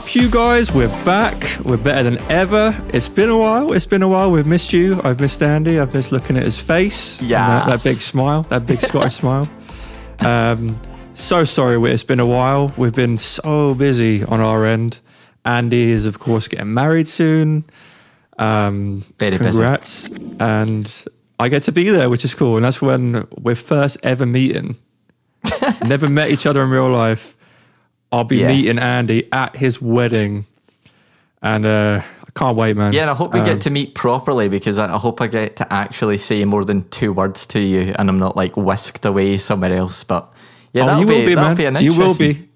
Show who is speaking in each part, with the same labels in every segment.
Speaker 1: up, you guys? We're back. We're better than ever. It's been a while. We've missed you. I've missed Andy. I've missed looking at his face.
Speaker 2: Yeah.
Speaker 1: That big smile. That big Scottish smile. So sorry it's been a while. We've been so busy on our end. Andy is, of course, getting married soon.
Speaker 2: Very
Speaker 1: congrats.
Speaker 2: busy.
Speaker 1: And I get to be there, which is cool. And that's when we're first ever meeting. Never met each other in real life. I'll be meeting Andy at his wedding. And I can't wait, man.
Speaker 2: Yeah, and I hope we get to meet properly, because I hope I get to actually say more than 2 words to you and I'm not like whisked away somewhere else. But yeah, that'll be an interesting...
Speaker 1: You will be.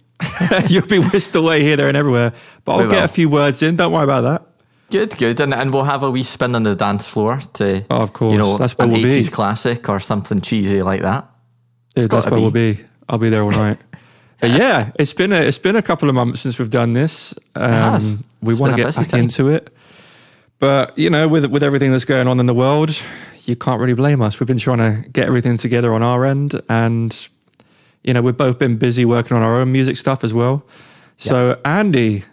Speaker 1: You'll be whisked away here, there and everywhere. But I'll get a few words in. Don't worry about that.
Speaker 2: Good. And we'll have a wee spin on the dance floor to,
Speaker 1: of course, that's where
Speaker 2: an
Speaker 1: we'll
Speaker 2: 80s
Speaker 1: be.
Speaker 2: classic or something cheesy like that.
Speaker 1: That's where we'll be. I'll be there all night. But yeah, it's been a couple of months since we've done this. We want to get back into it. But, you know, with everything that's going on in the world, you can't really blame us. We've been trying to get everything together on our end. And, you know, we've both been busy working on our own music stuff as well. So, Andy,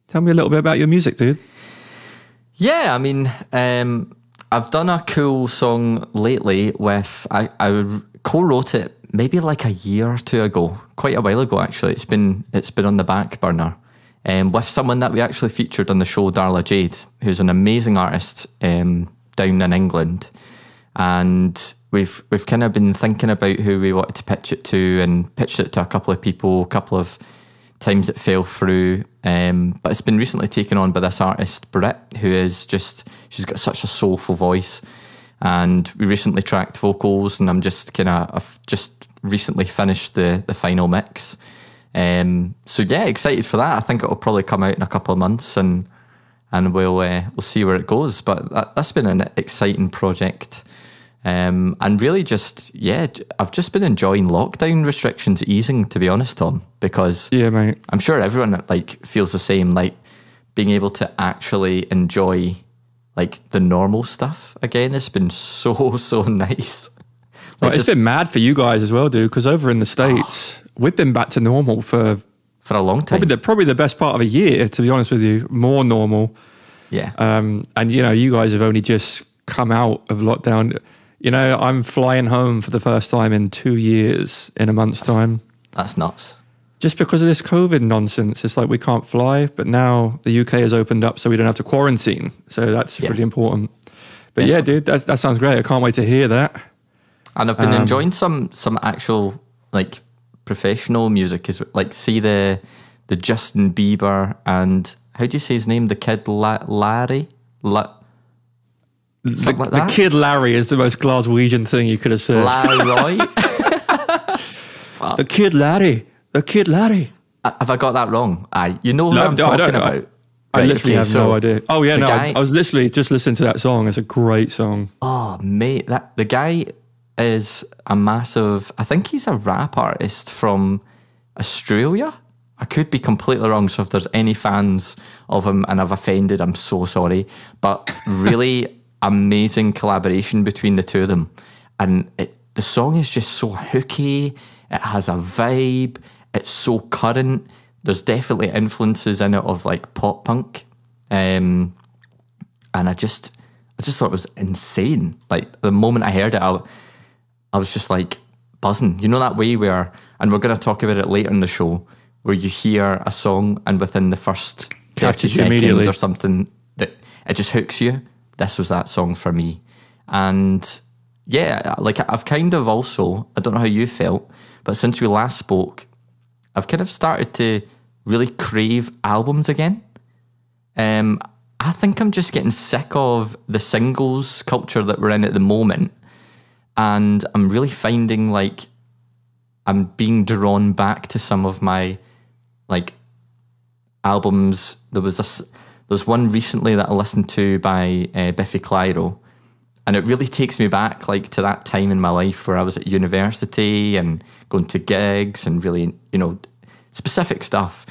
Speaker 1: tell me a little bit about your music, dude.
Speaker 2: Yeah, I mean, I've done a cool song lately with... I co-wrote it maybe like a year or 2 ago, quite a while ago actually. It's been on the back burner, with someone that we actually featured on the show, Darla Jade, who's an amazing artist down in England. And we've kind of been thinking about who we wanted to pitch it to, and pitched it to a couple of people. A couple of times it fell through, but it's been recently taken on by this artist, Britt, who is she's got such a soulful voice. And we recently tracked vocals, and I've just recently finished the final mix. So yeah, excited for that. I think it'll probably come out in a couple of months, and we'll see where it goes. But that's been an exciting project. And really I've just been enjoying lockdown restrictions easing, to be honest, Tom, because
Speaker 1: mate,
Speaker 2: I'm sure everyone like feels the same, like being able to actually enjoy like the normal stuff again. It's been so nice. Like,
Speaker 1: it's been mad for you guys as well, dude, because over in the States, we've been back to normal for
Speaker 2: a long time.
Speaker 1: Probably the best part of a year, to be honest with you. More normal.
Speaker 2: Yeah.
Speaker 1: And, you know, you guys have only just come out of lockdown. You know, I'm flying home for the first time in 2 years in a month's time.
Speaker 2: That's nuts.
Speaker 1: Just because of this COVID nonsense. It's like we can't fly, but now the UK has opened up so we don't have to quarantine. So that's really important. But yeah, dude, that sounds great. I can't wait to hear that.
Speaker 2: And I've been enjoying some actual like professional music, is like see the Justin Bieber and how do you say his name? The Kid Larry?
Speaker 1: The Kid Larry is the most Glaswegian thing you could have said.
Speaker 2: Larry.
Speaker 1: The Kid Larry. The Kid Larry.
Speaker 2: Have I got that wrong? You know who I'm talking about?
Speaker 1: I literally have no idea. Oh yeah, I was literally just listening to that song. It's a great song.
Speaker 2: Oh mate, the guy is a massive... I think he's a rap artist from Australia. I could be completely wrong, so if there's any fans of him and I've offended, I'm so sorry. But really amazing collaboration between the two of them. And the song is just so hooky. It has a vibe. It's so current. There's definitely influences in it of like pop punk. And I just thought it was insane. Like the moment I heard it, I was just like buzzing. You know that way where, and we're going to talk about it later in the show, where you hear a song and within the first 30 seconds or something, that it just hooks you. This was that song for me. And yeah, like I've kind of also, I don't know how you felt, but since we last spoke, I've kind of started to really crave albums again. I think I'm just getting sick of the singles culture that we're in at the moment. And I'm really finding like I'm being drawn back to some of my like albums. There's one recently that I listened to by Biffy Clyro, and it really takes me back like to that time in my life where I was at university and going to gigs and really, you know, specific stuff.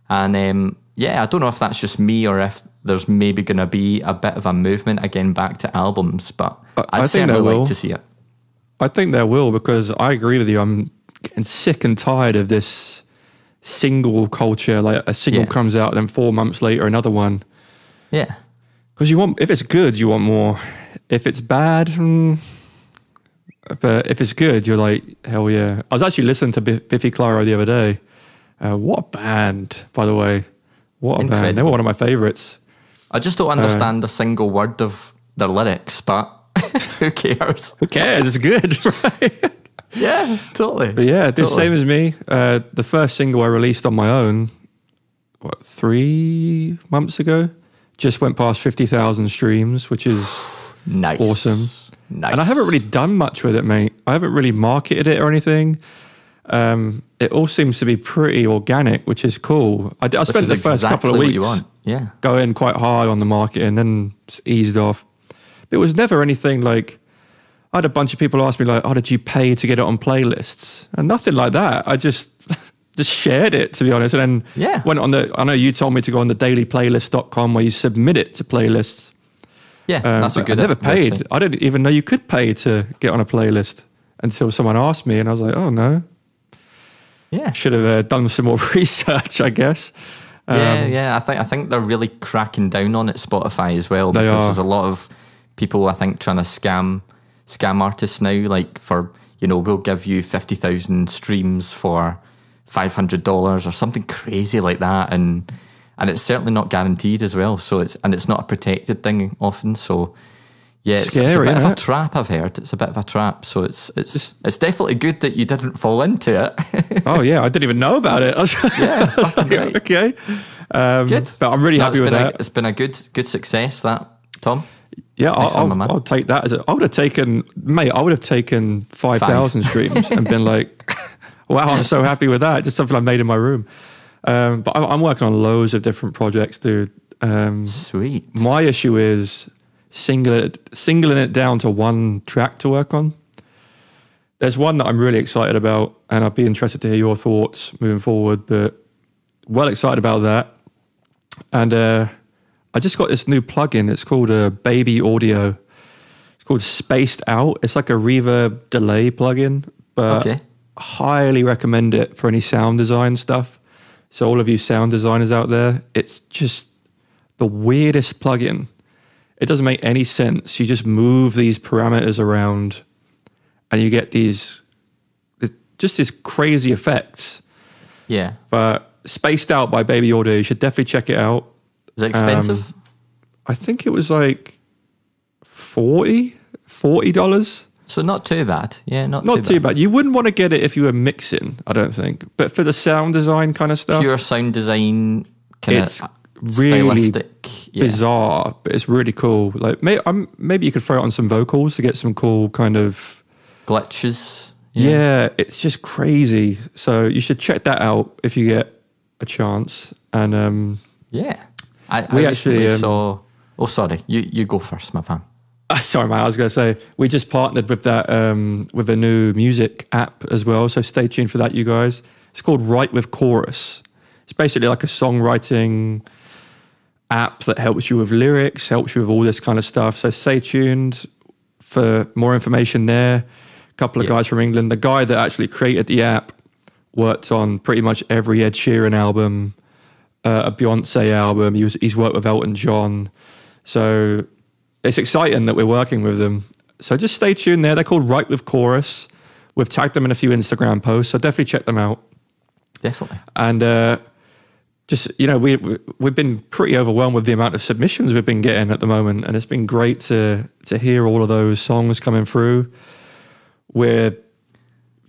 Speaker 2: And yeah, I don't know if that's just me or if there's maybe going to be a bit of a movement again back to albums, but I'd certainly like to see it.
Speaker 1: I think there will, because I agree with you. I'm getting sick and tired of this single culture. Like a single comes out, then 4 months later another one.
Speaker 2: Yeah,
Speaker 1: because if it's good, you want more. If it's bad, but if it's good, you're like, hell yeah. I was actually listening to Biffy Clyro the other day. What a band, by the way. What a band. They were one of my favourites.
Speaker 2: I just don't understand a single word of their lyrics, but who cares?
Speaker 1: Who cares? It's good, right?
Speaker 2: Yeah, totally.
Speaker 1: But yeah, the same as me. The first single I released on my own, 3 months ago, just went past 50,000 streams, which is
Speaker 2: nice.
Speaker 1: Awesome.
Speaker 2: Nice.
Speaker 1: And I haven't really done much with it, mate. I haven't really marketed it or anything. It all seems to be pretty organic, which is cool. I spent the first couple of weeks going quite hard on the marketing, then just eased off. It was never anything like, I had a bunch of people ask me like, oh, did you pay to get it on playlists? And nothing like that. I just shared it, to be honest. And then went on I know you told me to go on the dailyplaylist.com where you submit it to playlists.
Speaker 2: Yeah, that's a good.
Speaker 1: I never paid. Website. I didn't even know you could pay to get on a playlist until someone asked me, and I was like, "Oh no."
Speaker 2: Yeah,
Speaker 1: should have done some more research, I guess.
Speaker 2: I think they're really cracking down on it, Spotify as well, because there's a lot of people I think trying to scam artists now. Like we'll give you 50,000 streams for $500 or something crazy like that, and it's certainly not guaranteed as well. So it's not a protected thing often. So yeah, it's a bit of a trap. I've heard it's a bit of a trap. So it's definitely good that you didn't fall into it.
Speaker 1: Oh yeah, I didn't even know about it.
Speaker 2: Right.
Speaker 1: Okay,
Speaker 2: good.
Speaker 1: But I'm really happy with that.
Speaker 2: It's been a good success, that, Tom.
Speaker 1: Yeah, I'll take that I would have taken 5,000 streams and been like, wow, I'm so happy with that. Just something I made in my room. But I'm working on loads of different projects, dude.
Speaker 2: Sweet.
Speaker 1: My issue is singling it down to one track to work on. There's one that I'm really excited about, and I'd be interested to hear your thoughts moving forward, but well excited about that. And I just got this new plugin. It's called Baby Audio. It's called Spaced Out. It's like a reverb delay plugin, but I highly recommend it for any sound design stuff. So all of you sound designers out there, it's just the weirdest plugin. It doesn't make any sense. You just move these parameters around and you get these crazy effects.
Speaker 2: Yeah.
Speaker 1: But Spaced Out by Baby Audio, you should definitely check it out.
Speaker 2: Is it expensive?
Speaker 1: I think it was like $40.
Speaker 2: So not too bad. Yeah, not
Speaker 1: too bad. You wouldn't want to get it if you were mixing, I don't think. But for the sound design kind of stuff.
Speaker 2: Pure sound design kind
Speaker 1: of really stylistic. Bizarre, but it's really cool. Like maybe you could throw it on some vocals to get some cool kind of
Speaker 2: glitches.
Speaker 1: Yeah, it's just crazy. So you should check that out if you get a chance. And
Speaker 2: we actually saw. Oh, sorry. You go first, my fan.
Speaker 1: Sorry, man. I was going to say we just partnered with that with a new music app as well. So stay tuned for that, you guys. It's called Write with Chorus. It's basically like a songwriting app that helps you with lyrics, helps you with all this kind of stuff. So stay tuned for more information there. A couple of guys from England. The guy that actually created the app worked on pretty much every Ed Sheeran album, a Beyonce album. He's worked with Elton John. So it's exciting that we're working with them. So just stay tuned there. They're called Write with Chorus. We've tagged them in a few Instagram posts, so definitely check them out.
Speaker 2: Definitely.
Speaker 1: And we've been pretty overwhelmed with the amount of submissions we've been getting at the moment, and it's been great to hear all of those songs coming through. We're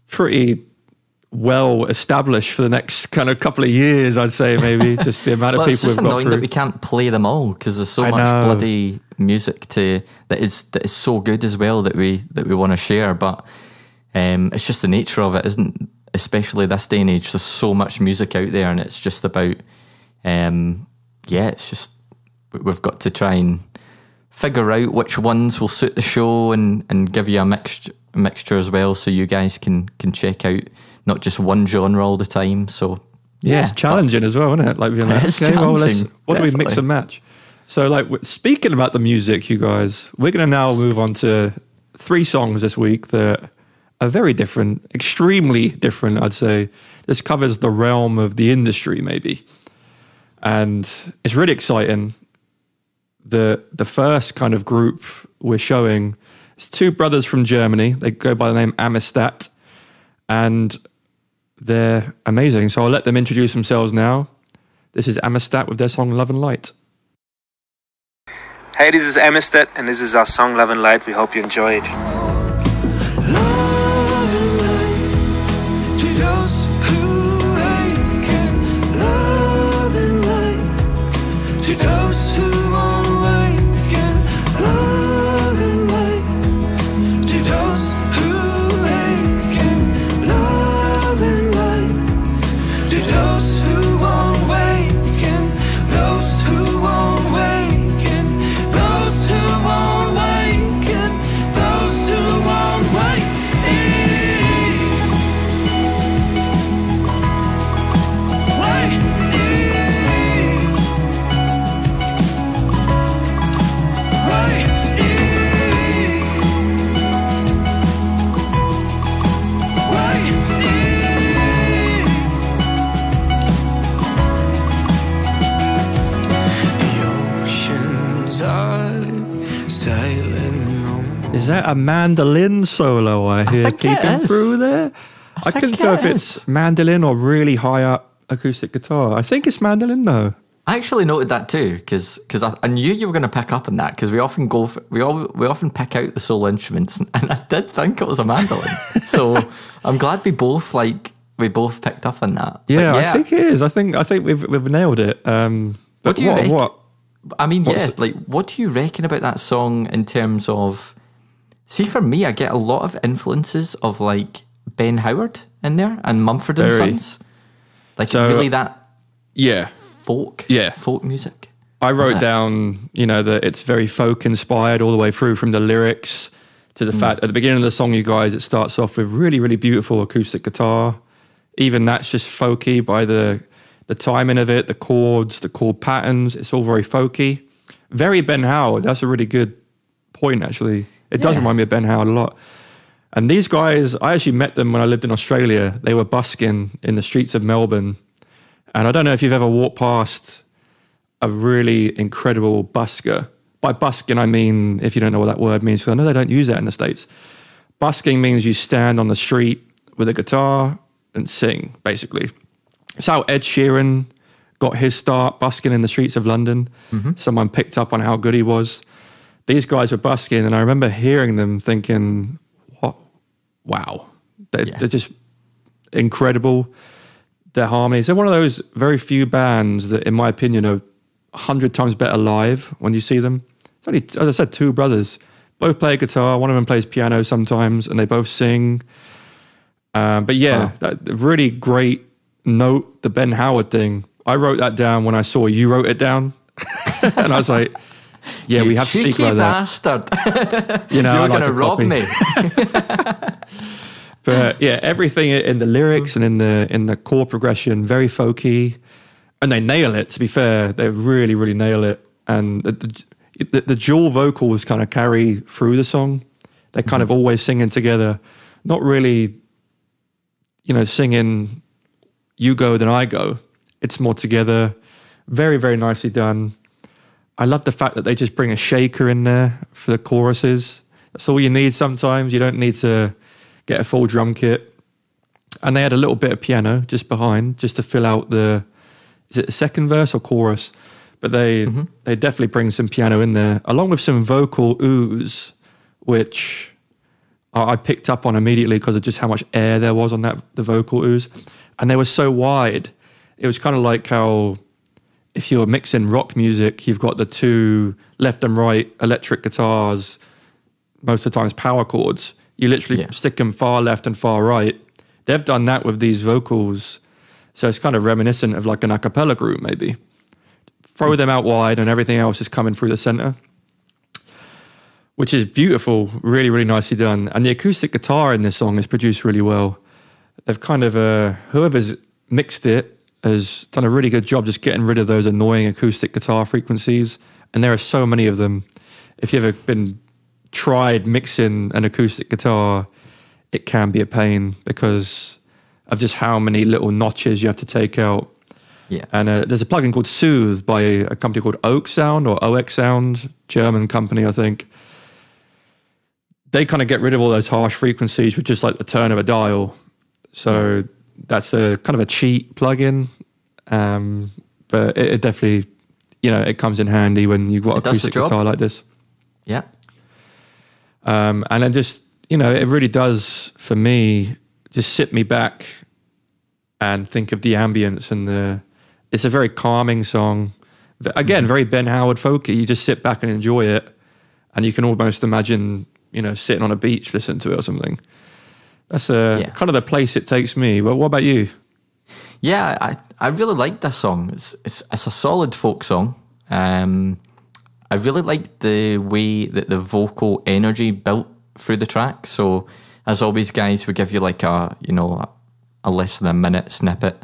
Speaker 1: pretty well established for the next kind of couple of years, I'd say, maybe. Just the amount of people we've got through. It's just annoying
Speaker 2: that we can't play them all because there's so much bloody music that is so good as well that we want to share. But it's just the nature of it, isn't? Especially this day and age, there's so much music out there, and it's just about it's just we've got to try and figure out which ones will suit the show and give you a mixture as well, so you guys can check out not just one genre all the time. So
Speaker 1: it's challenging as well, isn't it? Like being like, what do we mix and match? So like speaking about the music, you guys, we're going to now move on to 3 songs this week that are very different, extremely different, I'd say. This covers the realm of the industry, maybe. And it's really exciting. The first kind of group we're showing is two brothers from Germany. They go by the name Amistat, and they're amazing. So I'll let them introduce themselves now. This is Amistat with their song Love and Light.
Speaker 3: Hey, this is Amistat, and this is our song Love and Light. We hope you enjoy it.
Speaker 1: Is that a mandolin solo I hear keeping through there? I couldn't tell if it's mandolin or really high up acoustic guitar. I think it's mandolin though.
Speaker 2: I actually noted that too because I knew you were going to pick up on that because we often we often pick out the solo instruments and I did think it was a mandolin. So I'm glad we both picked up on that.
Speaker 1: Yeah, I think it is. I think we've nailed it. But
Speaker 2: what do you reckon? I mean, what do you reckon about that song in terms of? See, for me, I get a lot of influences of like Ben Howard in there and Mumford and Sons. Like really that folk music.
Speaker 1: I wrote down, that it's very folk inspired all the way through from the lyrics to the fact at the beginning of the song, you guys, it starts off with really, really beautiful acoustic guitar. Even that's just folky by the timing of it, the chords, the chord patterns. It's all very folky. Very Ben Howard. That's a really good point, actually. It does remind me of Ben Howard a lot. And these guys, I actually met them when I lived in Australia. They were busking in the streets of Melbourne. And I don't know if you've ever walked past a really incredible busker. By busking, I mean, if you don't know what that word means, because I know they don't use that in the States. Busking means you stand on the street with a guitar and sing, basically. It's how Ed Sheeran got his start, busking in the streets of London. Mm-hmm. Someone picked up on how good he was. These guys were busking, and I remember hearing them thinking, "What? Wow, they're just incredible." Their harmonies. They're one of those very few bands that, in my opinion, are 100 times better live when you see them. It's only, as I said, two brothers. Both play guitar. One of them plays piano sometimes, and they both sing. That really great note, the Ben Howard thing. I wrote that down when I saw you wrote it down, and I was like. Yeah, we have to speak about that.
Speaker 2: Bastard. You're going to rob me.
Speaker 1: But yeah, everything in the lyrics and in the chord progression, very folky. And they nail it, to be fair. They really, really nail it. And the dual vocals kind of carry through the song. They're kind of always singing together. Not really, singing you go, then I go. It's more together. Very, very nicely done. I love the fact that they just bring a shaker in there for the choruses. That's all you need sometimes. You don't need to get a full drum kit. And they had a little bit of piano just behind, just to fill out is it the second verse or chorus? But they definitely bring some piano in there, along with some vocal ooze, which I picked up on immediately because of just how much air there was on the vocal ooze. And they were so wide. It was kind of like how... if you're mixing rock music, you've got the two left and right electric guitars, most of the times power chords. You literally stick them far left and far right. They've done that with these vocals. So it's kind of reminiscent of like an a cappella group, maybe. Throw them out wide and everything else is coming through the center, which is beautiful, really, really nicely done. And the acoustic guitar in this song is produced really well. They've kind of, whoever's mixed it, has done a really good job just getting rid of those annoying acoustic guitar frequencies. And there are so many of them. If you've ever tried mixing an acoustic guitar, it can be a pain because of just how many little notches you have to take out.
Speaker 2: Yeah.
Speaker 1: And there's a plugin called Soothe by a company called Oak Sound or OX Sound, German company, I think. They kind of get rid of all those harsh frequencies with just like the turn of a dial. So that's a kind of a cheap plugin. But it definitely, it comes in handy when you've got an acoustic guitar like this.
Speaker 2: Yeah.
Speaker 1: And then just, it really does, for me, just sit me back and think of the ambience and it's a very calming song. Again, very Ben Howard folky. You just sit back and enjoy it. And you can almost imagine, sitting on a beach listening to it or something. That's kind of the place it takes me. But what about you?
Speaker 2: Yeah, I really like this song. It's a solid folk song. I really like the way that the vocal energy built through the track. So, as always, guys, we give you like a less than a minute snippet.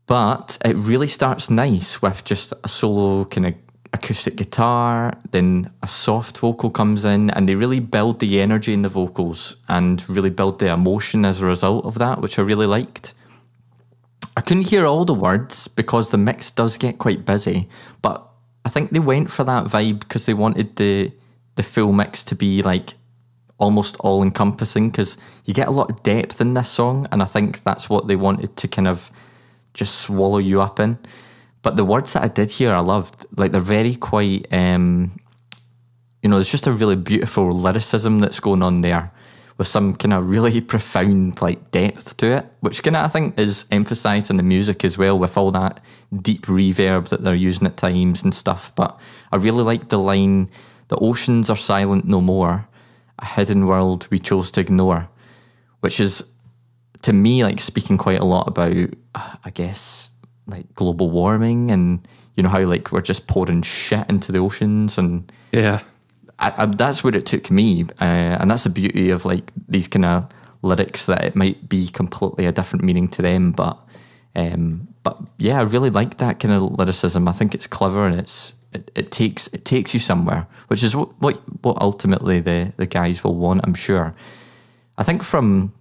Speaker 2: But it really starts nice with just a solo kind of acoustic guitar, then a soft vocal comes in, and they really build the energy in the vocals and really build the emotion as a result of that, which I really liked. I couldn't hear all the words because the mix does get quite busy, but I think they went for that vibe because they wanted the full mix to be like almost all-encompassing, because you get a lot of depth in this song, and I think that's what they wanted to kind of just swallow you up in. But the words that I did hear, I loved. Like, they're very quite, there's just a really beautiful lyricism that's going on there with some kind of really profound, like, depth to it, which kind of, I think, is emphasised in the music as well, with all that deep reverb that they're using at times and stuff. But I really like the line, "The oceans are silent no more, a hidden world we chose to ignore," which is, to me, like, speaking quite a lot about, I guess, like global warming and how like we're just pouring shit into the oceans, and that's where it took me, and that's the beauty of like these kind of lyrics, that it might be completely a different meaning to them, but yeah, I really like that kind of lyricism. I think it's clever, and it takes you somewhere, which is what ultimately the guys will want, I'm sure. I think from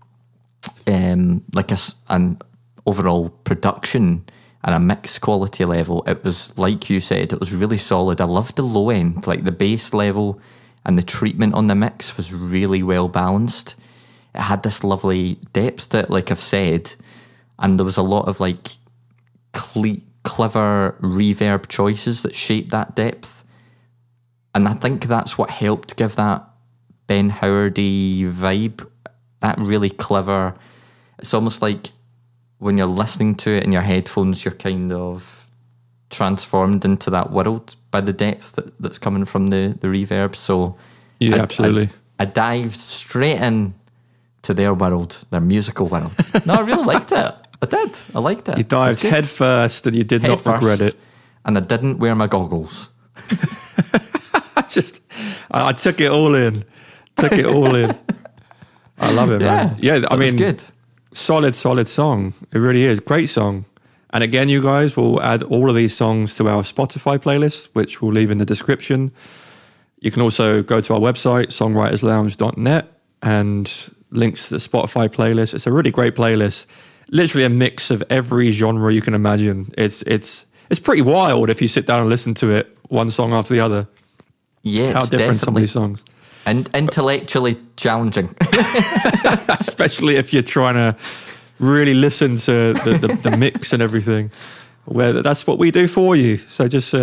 Speaker 2: like an overall production and a mix quality level, it was, like you said, it was really solid. I loved the low end, like the bass level and the treatment on the mix was really well balanced. It had this lovely depth to it, like I've said, and there was a lot of like clever reverb choices that shaped that depth. And I think that's what helped give that Ben Howard-y vibe, that really clever. It's almost like when you're listening to it in your headphones, you're kind of transformed into that world by the depth that's coming from the reverb. So
Speaker 1: yeah, absolutely.
Speaker 2: I dived straight in to their world, their musical world. No, I really liked it. I did. I liked it.
Speaker 1: You dived head first, and you did not regret it.
Speaker 2: And I didn't wear my goggles.
Speaker 1: I took it all in. I love it, man. Yeah, I mean,
Speaker 2: good.
Speaker 1: Solid song. It really is. Great song. And again, you guys, will add all of these songs to our Spotify playlist, which we'll leave in the description. You can also go to our website, songwriterslounge.net, and links to the Spotify playlist. It's a really great playlist. Literally a mix of every genre you can imagine. It's pretty wild if you sit down and listen to it, one song after the other.
Speaker 2: Yeah,
Speaker 1: how different some of these songs.
Speaker 2: And intellectually challenging.
Speaker 1: Especially if you're trying to really listen to the mix and everything. Well, that's what we do for you. So just,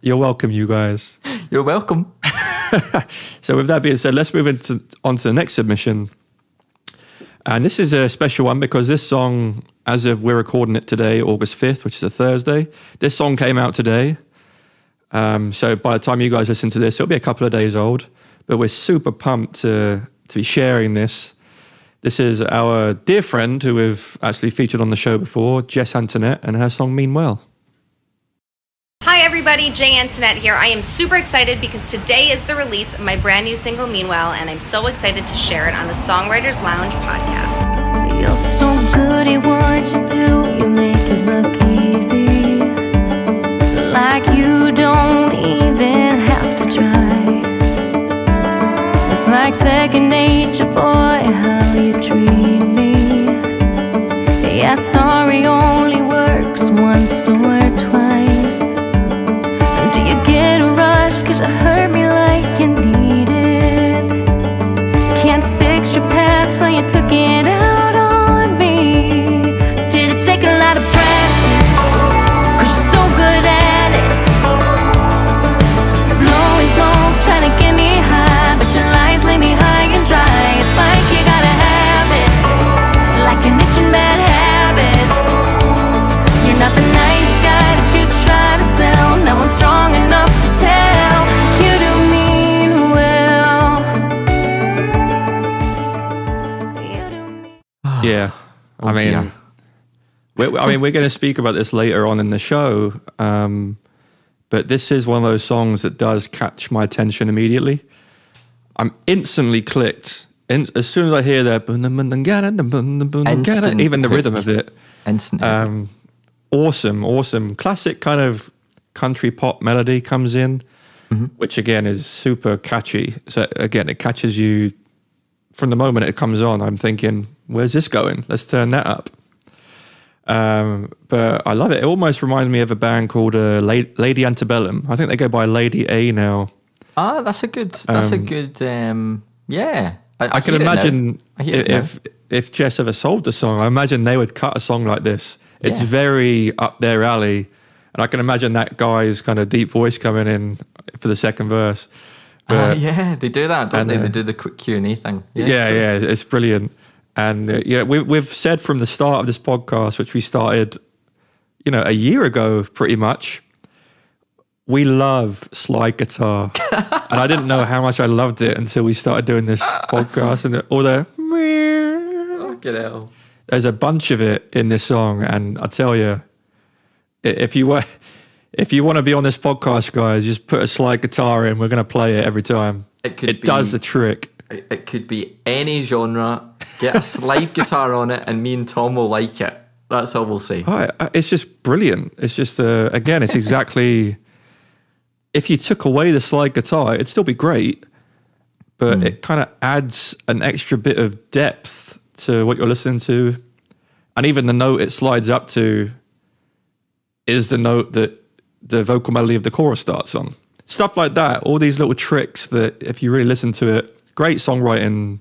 Speaker 1: you're welcome, you guys.
Speaker 2: You're welcome.
Speaker 1: So with that being said, let's move on to the next submission. And this is a special one because this song, as of we're recording it today, August 5th, which is a Thursday, this song came out today. So by the time you guys listen to this, it'll be a couple of days old, but we're super pumped to be sharing this. This is our dear friend who we've actually featured on the show before, Jess Antonette, and her song Mean Well.
Speaker 4: Hi everybody, Antonette here. I am super excited because today is the release of my brand new single Mean Well, and I'm so excited to share it on the Songwriters Lounge Podcast.
Speaker 5: You're so good at what you do, you make it look easy. Like you don't even have to try. It's like second nature, boy, how you treat me.
Speaker 1: We're going to speak about this later on in the show, but this is one of those songs that does catch my attention immediately. I'm instantly clicked. As soon as I hear that, even the rhythm of it.
Speaker 2: Instant.
Speaker 1: Awesome. Classic kind of country pop melody comes in, which again is super catchy. So again, it catches you from the moment it comes on. I'm thinking, where's this going? Let's turn that up. But I love it. It almost reminds me of a band called Lady Antebellum. I think they go by Lady A now.
Speaker 2: That's a good. Yeah.
Speaker 1: I can imagine if Jess ever sold the song, I imagine they would cut a song like this. It's very up their alley. And I can imagine that guy's kind of deep voice coming in for the second verse.
Speaker 2: They do that, don't they? They do the quick Q&A thing.
Speaker 1: Yeah, it's brilliant. And we've said from the start of this podcast, which we started, a year ago pretty much, we love slide guitar. And I didn't know how much I loved it until we started doing this podcast. And all the... There's a bunch of it in this song. And I tell you, if you want to be on this podcast, guys, just put a slide guitar in. We're going to play it every time. It does the trick.
Speaker 2: It could be any genre. Get a slide guitar on it and me and Tom will like it. That's all we'll say.
Speaker 1: It's just brilliant. It's just, again, it's exactly... If you took away the slide guitar, it'd still be great, but it kind of adds an extra bit of depth to what you're listening to. And even the note it slides up to is the note that the vocal melody of the chorus starts on. Stuff like that. All these little tricks that if you really listen to it, great songwriting,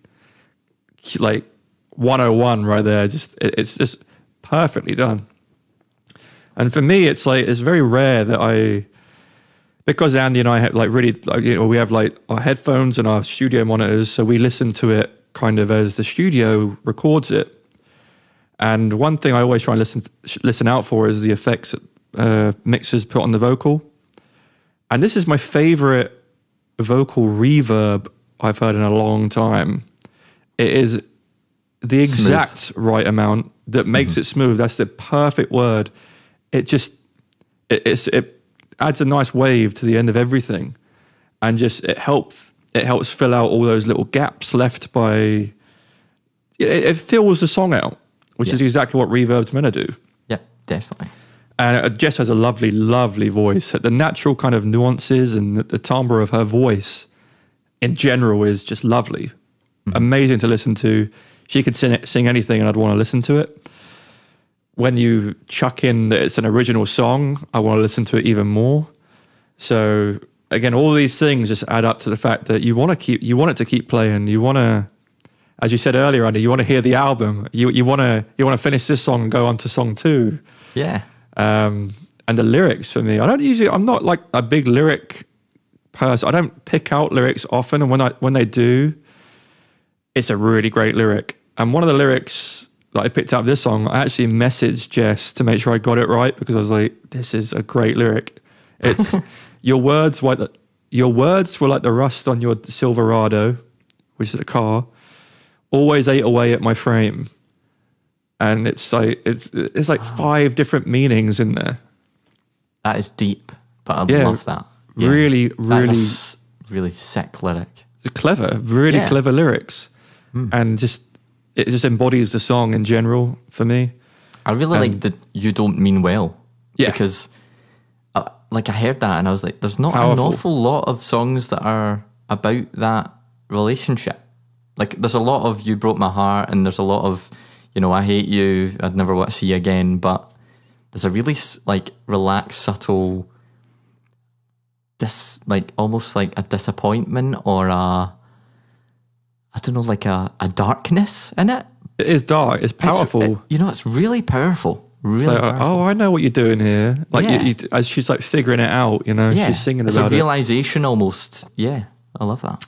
Speaker 1: like 101 right there. It's just perfectly done. And for me, it's very rare that because Andy and I have we have our headphones and our studio monitors, so we listen to it kind of as the studio records it. And one thing I always try and listen out for is the effects that mixers put on the vocal. And this is my favorite vocal reverb I've heard in a long time. It is the exact right amount that makes it smooth. That's the perfect word. It adds a nice wave to the end of everything, and it helps fill out all those little gaps left by. It fills the song out, which is exactly what reverb's meant to do.
Speaker 2: Yeah, definitely.
Speaker 1: And Jess has a lovely, lovely voice. The natural kind of nuances and the timbre of her voice, in general, is just lovely, amazing to listen to. She could sing anything, and I'd want to listen to it. When you chuck in that it's an original song, I want to listen to it even more. So again, all these things just add up to the fact that you want it to keep playing. You want to, as you said earlier, Andy, you want to hear the album. You want to finish this song and go on to song 2.
Speaker 2: Yeah.
Speaker 1: And the lyrics for me, I'm not like a big lyric person. I don't pick out lyrics often, and when they do, it's a really great lyric. And one of the lyrics that I picked up this song, I actually messaged Jess to make sure I got it right, because I was like, this is a great lyric. It's your words were like the rust on your Silverado, which is a car, always ate away at my frame. And it's like 5 different meanings in there.
Speaker 2: That is deep, but I love that.
Speaker 1: Yeah. Really
Speaker 2: sick lyric.
Speaker 1: It's clever, clever lyrics. And it just embodies the song in general for me.
Speaker 2: I really like that you don't mean well.
Speaker 1: Yeah.
Speaker 2: Because I heard that and I was like, there's not an awful lot of songs that are about that relationship. Like there's a lot of You Broke My Heart, and there's a lot of, I hate you, I'd never want to see you again. But there's a really relaxed, subtle, almost like a disappointment or a darkness in it.
Speaker 1: It is dark. It's powerful.
Speaker 2: It's really powerful. Really powerful.
Speaker 1: Oh, I know what you're doing here. As she's figuring it out, she's singing about it.
Speaker 2: It's a realization almost. Yeah, I love that.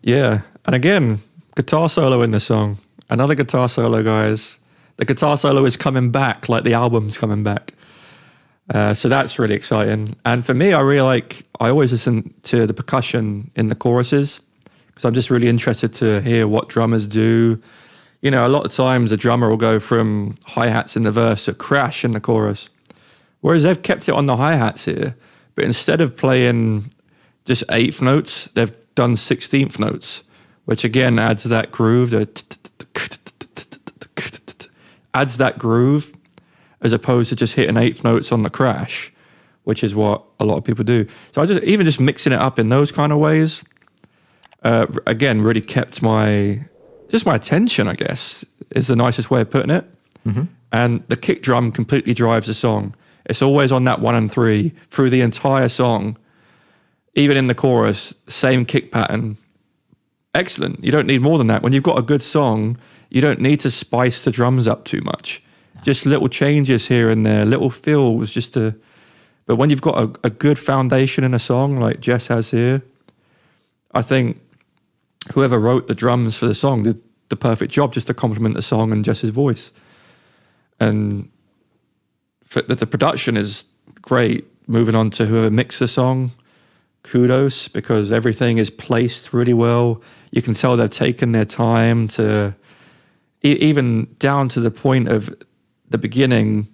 Speaker 1: Yeah. And again, guitar solo in the song. Another guitar solo, guys. The guitar solo is coming back, like the album's coming back. So that's really exciting. And for me, I always listen to the percussion in the choruses, because I'm just really interested to hear what drummers do. You know, a lot of times a drummer will go from hi-hats in the verse to crash in the chorus. Whereas they've kept it on the hi-hats here, but instead of playing just 8th notes, they've done 16th notes, which again adds that groove, adds that groove, as opposed to just hitting 8th notes on the crash, which is what a lot of people do. So even just mixing it up in those kind of ways, again, really kept my attention, I guess, is the nicest way of putting it. Mm-hmm. And the kick drum completely drives the song. It's always on that 1 and 3 through the entire song. Even in the chorus, same kick pattern. Excellent. You don't need more than that. When you've got a good song, you don't need to spice the drums up too much. Just little changes here and there, little fills but when you've got a good foundation in a song like Jess has here, I think whoever wrote the drums for the song did the perfect job just to complement the song and Jess's voice. And the production is great. Moving on to whoever mixed the song, kudos, because everything is placed really well. You can tell they've taken their time to, even down to the point of the beginning,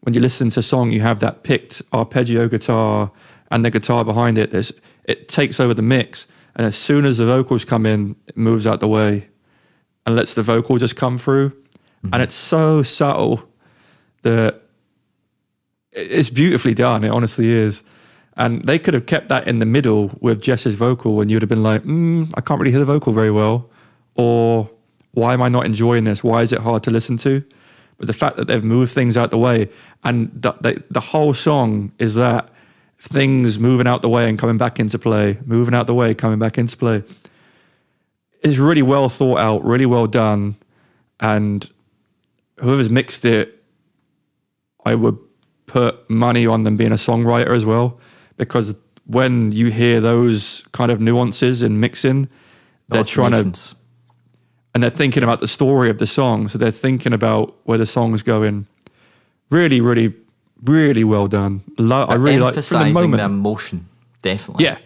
Speaker 1: when you listen to a song, you have that picked arpeggio guitar and the guitar behind it. It takes over the mix. And as soon as the vocals come in, it moves out the way and lets the vocal just come through. Mm-hmm. And it's so subtle that it's beautifully done. It honestly is. And they could have kept that in the middle with Jess's vocal and you'd have been like, I can't really hear the vocal very well. Or why am I not enjoying this? Why is it hard to listen to? But the fact that they've moved things out the way, and the whole song is that things moving out the way and coming back into play, moving out the way, coming back into play, is really well thought out, really well done. And whoever's mixed it, I would put money on them being a songwriter as well, because when you hear those kind of nuances in mixing, they're trying to, and they're thinking about the story of the song. So they're thinking about where the song's going. Really, really, really well done. I really like from the moment.
Speaker 2: The emotion, definitely.
Speaker 1: Yeah.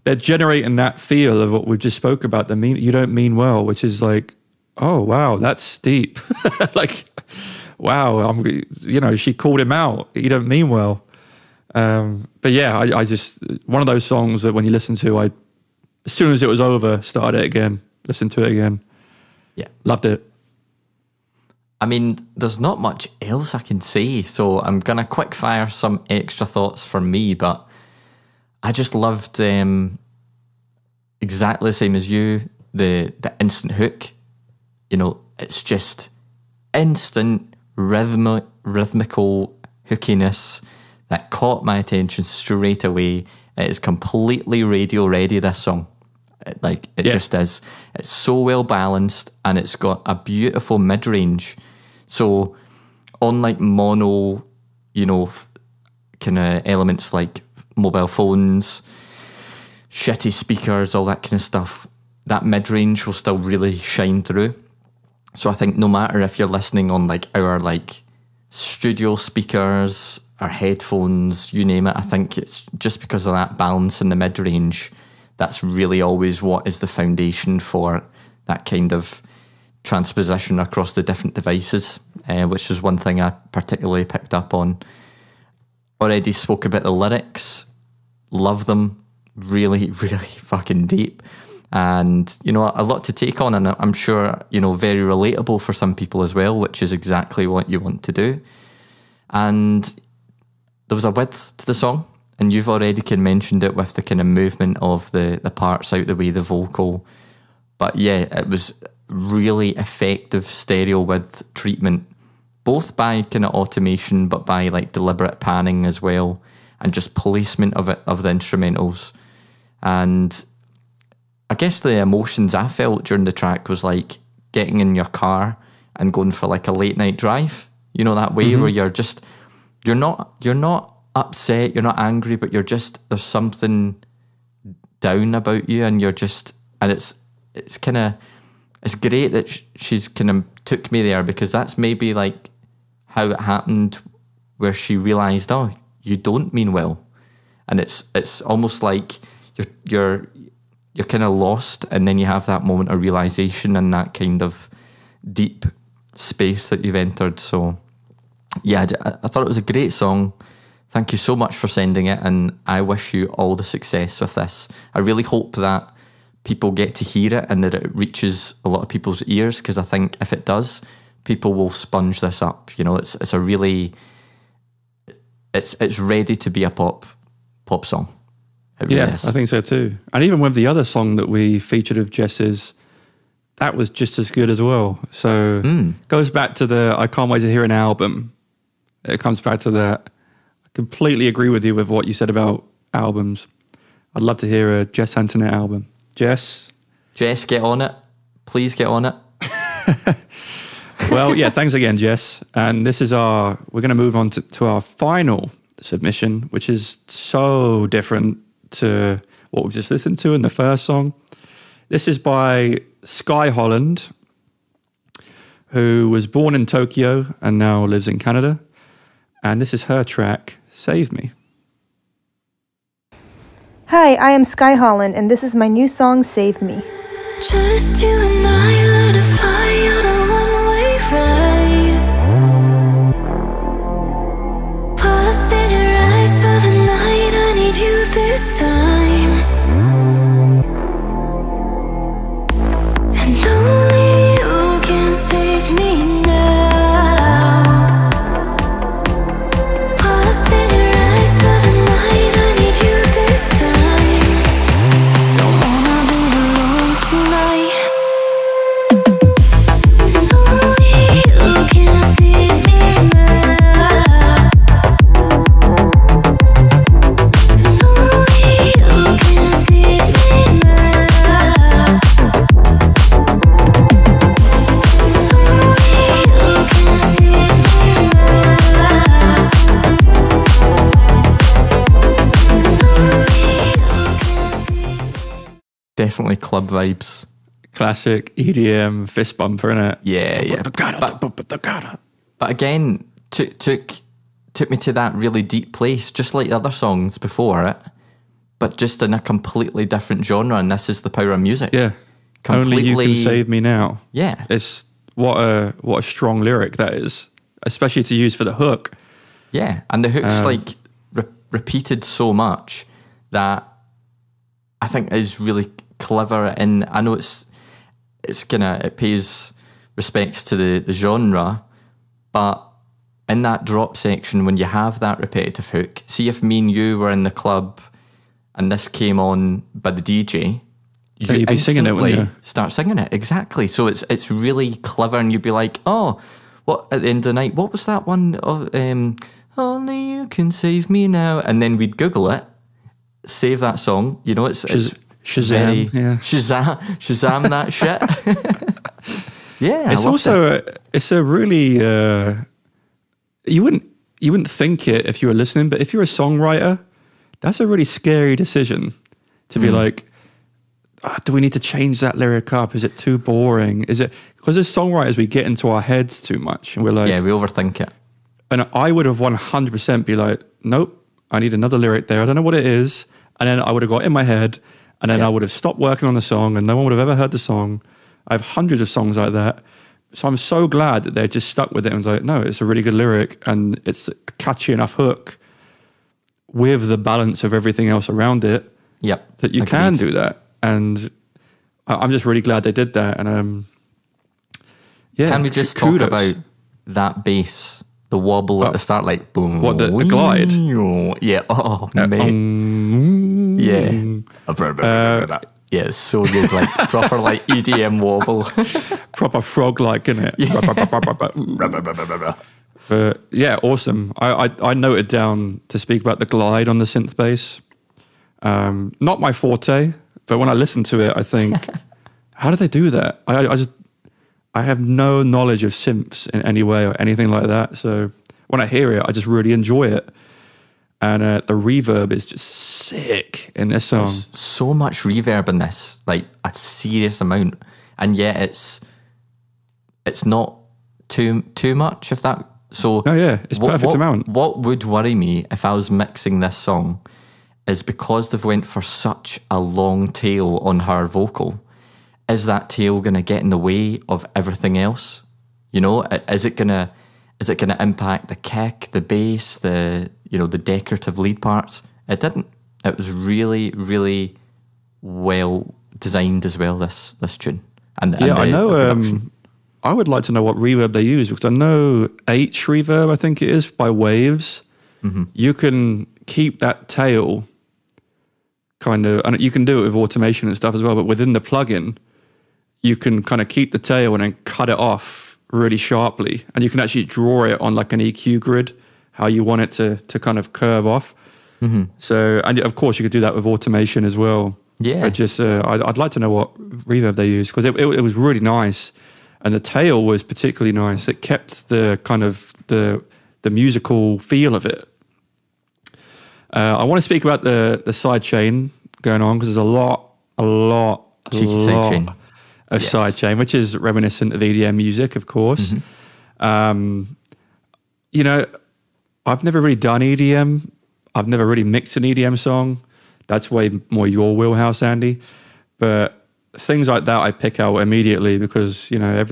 Speaker 1: They're generating that feel of what we just spoke about. You don't mean well, which is like, oh, wow, that's deep. Like, wow, she called him out. You don't mean well. But yeah, I just, one of those songs that when you listen to, as soon as it was over, started it again, listened to it again.
Speaker 2: Yeah.
Speaker 1: Loved it.
Speaker 2: I mean, there's not much else I can say, so I'm going to quick fire some extra thoughts for me, but I just loved exactly the same as you, the instant hook. You know, it's just instant rhythmical hookiness that caught my attention straight away. It is completely radio ready, this song. It just is. It's so well balanced and it's got a beautiful mid-range. So unlike mono, kind of elements like mobile phones, shitty speakers, all that kind of stuff, that mid-range will still really shine through. So I think no matter if you're listening on our studio speakers or headphones, you name it, I think it's just because of that balance in the mid-range. That's really always what is the foundation for that kind of transposition across the different devices, which is one thing I particularly picked up on. Already spoke about the lyrics, love them, really, really fucking deep. And, a lot to take on, and I'm sure, very relatable for some people as well, which is exactly what you want to do. And there was a width to the song, and you've already mentioned it with the kind of movement of the parts out the way, the vocal. But yeah, it was really effective stereo width treatment, both by kind of automation, but by deliberate panning as well, and just placement of the instrumentals. And I guess the emotions I felt during the track was like getting in your car and going for a late night drive. That way where you're not upset, you're not angry, but there's something down about you, and it's great that she's kind of took me there, because that's maybe how it happened, where she realised, oh, you don't mean well, and it's almost like you're kind of lost, and then you have that moment of realisation, and that kind of deep space that you've entered. So yeah, I thought it was a great song. Thank you so much for sending it, and I wish you all the success with this. I really hope that people get to hear it and that it reaches a lot of people's ears, because I think if it does, people will sponge this up. You know, it's a really, it's ready to be a pop song. It really is.
Speaker 1: I think so too. And even with the other song that we featured of Jess's, that was just as good as well. So goes back to the I can't wait to hear an album. It comes back to that. I completely agree with you with what you said about albums. I'd love to hear a Jess Antonette album. Jess, get on it. Please get on it. Well, yeah, thanks again, Jess. And this is we're going to move on to our final submission, which is so different to what we've just listened to in the first song. This is by Skye Holland, who was born in Tokyo and now lives in Canada. And this is her track, Save Me.
Speaker 6: Hi, I am Skye Holland, and this is my new song, Save Me.
Speaker 5: Just you and I learn to fly on a one-way ride. Lost in your eyes for the night, I need you this time. And only you can save me now. Lost in your eyes for the night, I need you this time. Don't wanna be alone tonight. And only you can save me now. And only you can save me now.
Speaker 2: Definitely club vibes.
Speaker 1: Classic EDM fist bumper, innit?
Speaker 2: Yeah. But again, took me to that really deep place, just like the other songs before it, but just in a completely different genre. And this is the power of music.
Speaker 1: Yeah.
Speaker 2: Completely.
Speaker 1: Only you can save me now.
Speaker 2: Yeah.
Speaker 1: It's what a strong lyric that is, especially to use for the hook.
Speaker 2: Yeah, and the hook's like repeated so much that I think is really clever. And I know it pays respects to the genre, but in that drop section, when you have that repetitive hook, see if me and you were in the club and this came on by the DJ,
Speaker 1: you'd be singing it, wouldn't you?
Speaker 2: Start singing it, exactly. So it's really clever, and you'd be like, oh, what at the end of the night? What was that one? Only you can save me now, and then we'd Google it, save that song. You know, it's
Speaker 1: Shazam,
Speaker 2: Shazam that shit. Yeah,
Speaker 1: it's also it's a really you wouldn't think it if you were listening, but if you're a songwriter, that's a really scary decision to be like, do we need to change that lyric up? Is it too boring? Is it because as songwriters we get into our heads too much and we're like,
Speaker 2: yeah, we overthink it.
Speaker 1: And I would have 100% be like, nope, I need another lyric there. I don't know what it is, and then I would have got in my head. And then I would have stopped working on the song and no one would have ever heard the song. I have hundreds of songs like that. So I'm so glad that they just stuck with it and was like, no, it's a really good lyric and it's a catchy enough hook with the balance of everything else around it.
Speaker 2: Yep.
Speaker 1: That you can do that. And I'm just really glad they did that. And yeah.
Speaker 2: Can we just talk about that bass? The wobble at the start, like boom.
Speaker 1: What, the glide?
Speaker 2: Yeah. Oh, man. Yeah. Yeah, it's so good. Like proper like EDM wobble.
Speaker 1: Proper frog-like, innit?
Speaker 2: Yeah.
Speaker 1: But yeah, awesome. I noted down to speak about the glide on the synth bass. Not my forte, but when I listen to it, I think, how do they do that? I have no knowledge of synths in any way or anything like that. So when I hear it, I just really enjoy it. And the reverb is just sick in this song.
Speaker 2: There's so much reverb in this, like a serious amount. And yet it's not too much of that. So
Speaker 1: oh yeah, it's perfect amount.
Speaker 2: What would worry me if I was mixing this song is because they've went for such a long tail on her vocal, is that tail going to get in the way of everything else? You know, is it going to impact the kick, the bass, the decorative lead parts? It didn't. It was really, really well designed as well, this tune. And
Speaker 1: I know. I would like to know what reverb they use, because I know H reverb, I think it is, by Waves. Mm-hmm. You can keep that tail kind of, and you can do it with automation and stuff as well, but within the plugin, you can kind of keep the tail and then cut it off really sharply. And you can actually draw it on like an EQ grid, how you want it to kind of curve off. Mm-hmm. So, and of course you could do that with automation as well.
Speaker 2: Yeah.
Speaker 1: But just, I'd like to know what reverb they use, because it was really nice. And the tail was particularly nice. It kept the kind of the musical feel of it. I want to speak about the side chain going on, because there's a lot of side chain, which is reminiscent of EDM music, of course. Mm-hmm. You know, I've never really done EDM. I've never really mixed an EDM song. That's way more your wheelhouse, Andy. But things like that I pick out immediately, because, you know,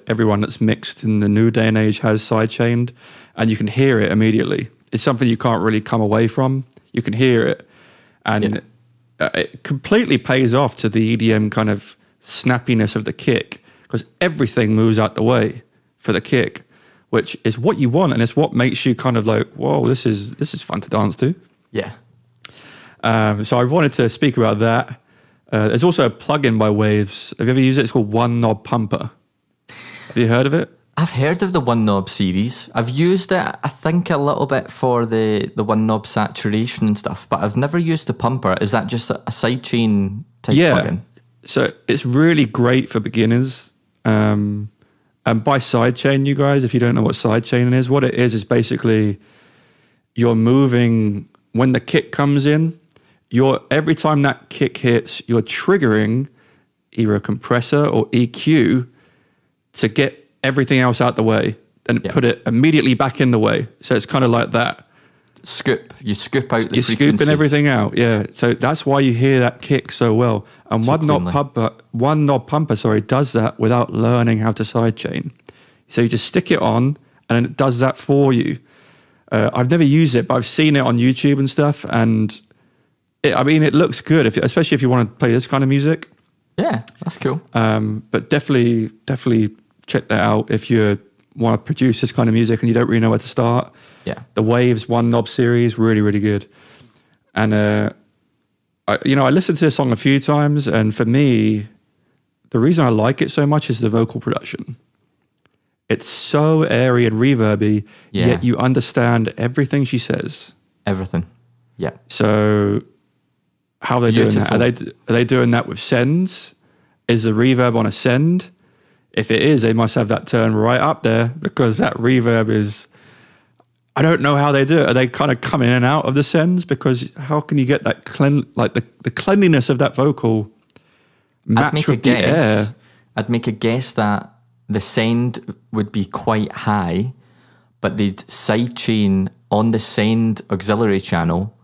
Speaker 1: everyone that's mixed in the new day and age has sidechained, and you can hear it immediately. It's something you can't really come away from. You can hear it, and it completely pays off to the EDM kind of snappiness of the kick, because everything moves out the way for the kick, which is what you want, and it's what makes you kind of like, whoa, this is fun to dance to.
Speaker 2: Yeah.
Speaker 1: So I wanted to speak about that. There's also a plugin by Waves. Have you ever used it? It's called One Knob Pumper. Have you heard of it?
Speaker 2: I've heard of the One Knob series. I've used it, I think, a little bit for the One Knob saturation and stuff, but I've never used the pumper. Is that just a sidechain type plugin?
Speaker 1: So it's really great for beginners. And by sidechain, you guys, if you don't know what sidechaining is, what it is basically you're moving when the kick comes in. Every time that kick hits, you're triggering either a compressor or EQ to get everything else out the way and put it immediately back in the way. So it's kind of like that.
Speaker 2: You scoop out the
Speaker 1: You're scooping everything out, yeah. So that's why you hear that kick so well. And One Knob Pumper does that without learning how to sidechain. So you just stick it on and it does that for you. I've never used it, but I've seen it on YouTube and stuff, and it looks good, especially if you want to play this kind of music.
Speaker 2: Yeah, that's cool.
Speaker 1: But definitely check that out if you want to produce this kind of music and you don't really know where to start.
Speaker 2: Yeah.
Speaker 1: The Waves One Knob series, really, really good. And, I listened to this song a few times, and for me, the reason I like it so much is the vocal production. It's so airy and reverby, yet you understand everything she says.
Speaker 2: Everything. Yeah.
Speaker 1: So how are they doing that? Are they doing that with sends? Is the reverb on a send? If it is, they must have that turn right up there, because that reverb is, I don't know how they do it. Are they kind of coming in and out of the sends? Because how can you get that the cleanliness of that vocal match with the air?
Speaker 2: I'd make a guess that the send would be quite high, but they'd sidechain on the send auxiliary channel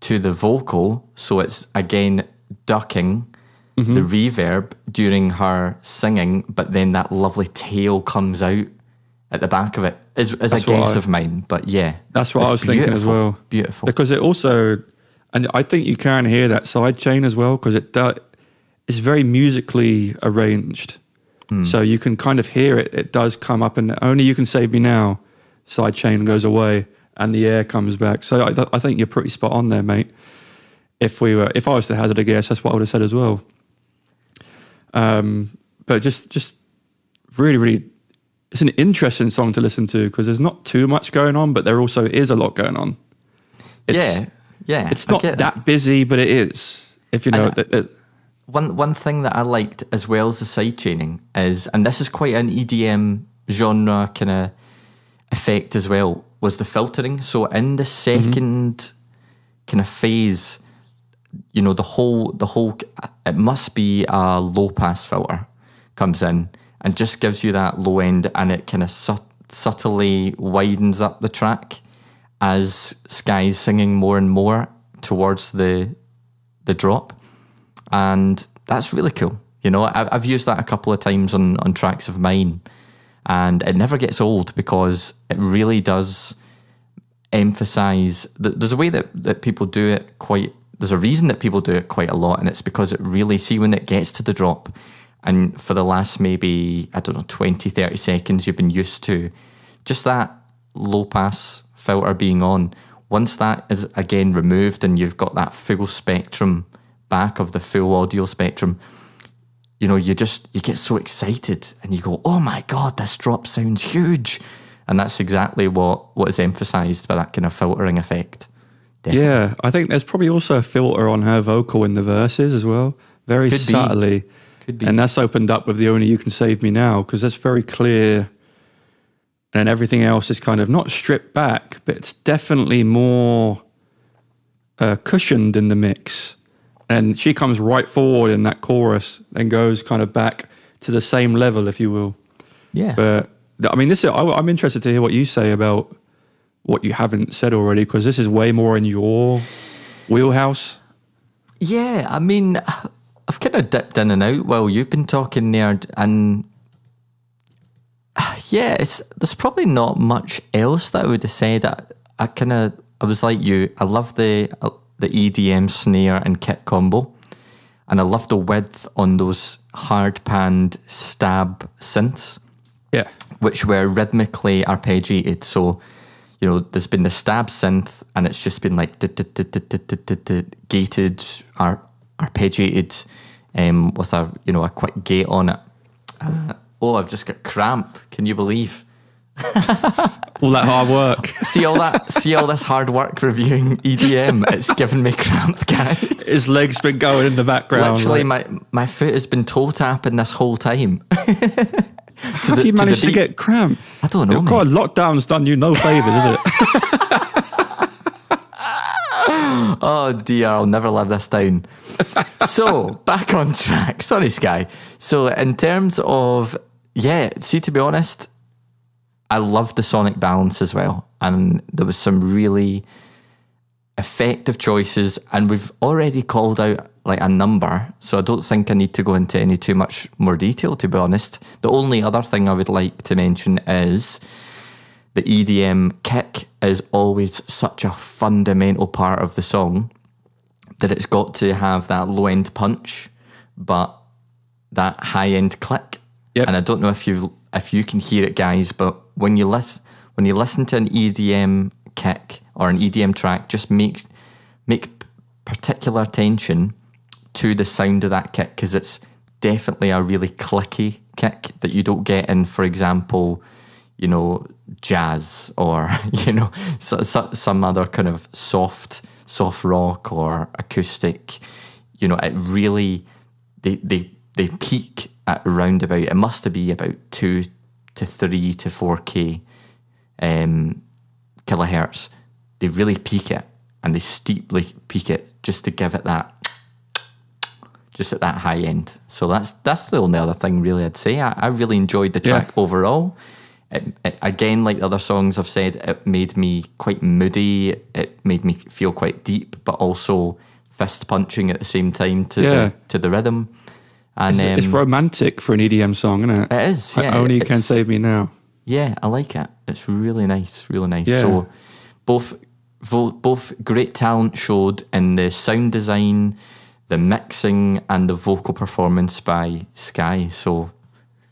Speaker 2: to the vocal, so it's again ducking the reverb during her singing, but then that lovely tail comes out at the back of it. Is a guess of mine, but yeah.
Speaker 1: That's what I was thinking as well.
Speaker 2: Beautiful.
Speaker 1: Because it also, and I think you can hear that sidechain as well, because it's very musically arranged. So you can kind of hear it. It does come up, and Only You Can Save Me Now, sidechain goes away and the air comes back. So I think you're pretty spot on there, mate. If I was to hazard a guess, that's what I would have said as well. But just really, really, it's an interesting song to listen to, because there's not too much going on, but there also is a lot going on.
Speaker 2: Yeah.
Speaker 1: It's not that busy, but it is. If you know
Speaker 2: One thing that I liked as well as the sidechaining is, and this is quite an EDM genre kind of effect as well, was the filtering. So in the second kind of phase, you know, the whole it must be a low pass filter comes in and just gives you that low end, and it kind of subtly widens up the track as Skye's singing more and more towards the drop. And that's really cool. You know, I've used that a couple of times on tracks of mine, and it never gets old because it really does emphasize. There's a way that people do it there's a reason that people do it quite a lot, and it's because it really, see, when it gets to the drop, and for the last maybe, 20, 30 seconds, you've been used to just that low pass filter being on. Once that is again removed and you've got that full spectrum back of the full audio spectrum, you know, you get so excited and you go, oh my God, this drop sounds huge. And that's exactly what is emphasized by that kind of filtering effect. Definitely.
Speaker 1: Yeah, I think there's probably also a filter on her vocal in the verses as well, very subtly.
Speaker 2: Could be.
Speaker 1: And that's opened up with the Only You Can Save Me Now, because that's very clear. And everything else is kind of not stripped back, but it's definitely more cushioned in the mix. And she comes right forward in that chorus and goes kind of back to the same level, if you will.
Speaker 2: Yeah.
Speaker 1: But I mean, I'm interested to hear what you say about what you haven't said already, because this is way more in your wheelhouse.
Speaker 2: Yeah, I mean, I've kind of dipped in and out while you've been talking there, and yeah, there's probably not much else that I would have said. I was like you. I love the EDM snare and kick combo, and I love the width on those hard panned stab synths.
Speaker 1: Yeah,
Speaker 2: which were rhythmically arpeggiated. So, you know, there's been the stab synth, and it's just been like gated, arpeggiated, with a quick gate on it. I've just got cramp. Can you believe?
Speaker 1: All that hard work.
Speaker 2: See all this hard work reviewing EDM. It's given me cramp, guys.
Speaker 1: His leg's been going in the background.
Speaker 2: Literally, my foot has been toe tapping this whole time.
Speaker 1: How have you managed to get cramp?
Speaker 2: I don't know.
Speaker 1: God, lockdown's done you no favours, is it?
Speaker 2: Oh dear, I'll never live this down. So, back on track. Sorry, Skye. So, in terms of, to be honest, I loved the sonic balance as well. And there was some really effective choices. And we've already called out like a number, so I don't think I need to go into any too much more detail, to be honest. The only other thing I would like to mention is the EDM kick is always such a fundamental part of the song that it's got to have that low-end punch, but that high-end click.
Speaker 1: Yep.
Speaker 2: And I don't know if you can hear it, guys, but when you listen to an EDM kick or an EDM track, just make particular attention to the sound of that kick, because it's definitely a really clicky kick that you don't get in, for example, you know, jazz or, you know, some other kind of soft rock or acoustic. You know, it really, they peak at around about, it must be about 2 to 3 to 4K kilohertz. They really peak it, and they steeply peak it just to give it that, just at that high end. So that's the only other thing really I'd say. I really enjoyed the track overall. It, again, like the other songs I've said, it made me quite moody. It made me feel quite deep, but also fist punching at the same time to the rhythm. And
Speaker 1: it's romantic for an EDM song, isn't it?
Speaker 2: It is. Yeah,
Speaker 1: Only You Can Save Me Now.
Speaker 2: Yeah, I like it. It's really nice, really nice.
Speaker 1: Yeah.
Speaker 2: So both great talent showed in the sound design, the mixing, and the vocal performance by Skye. So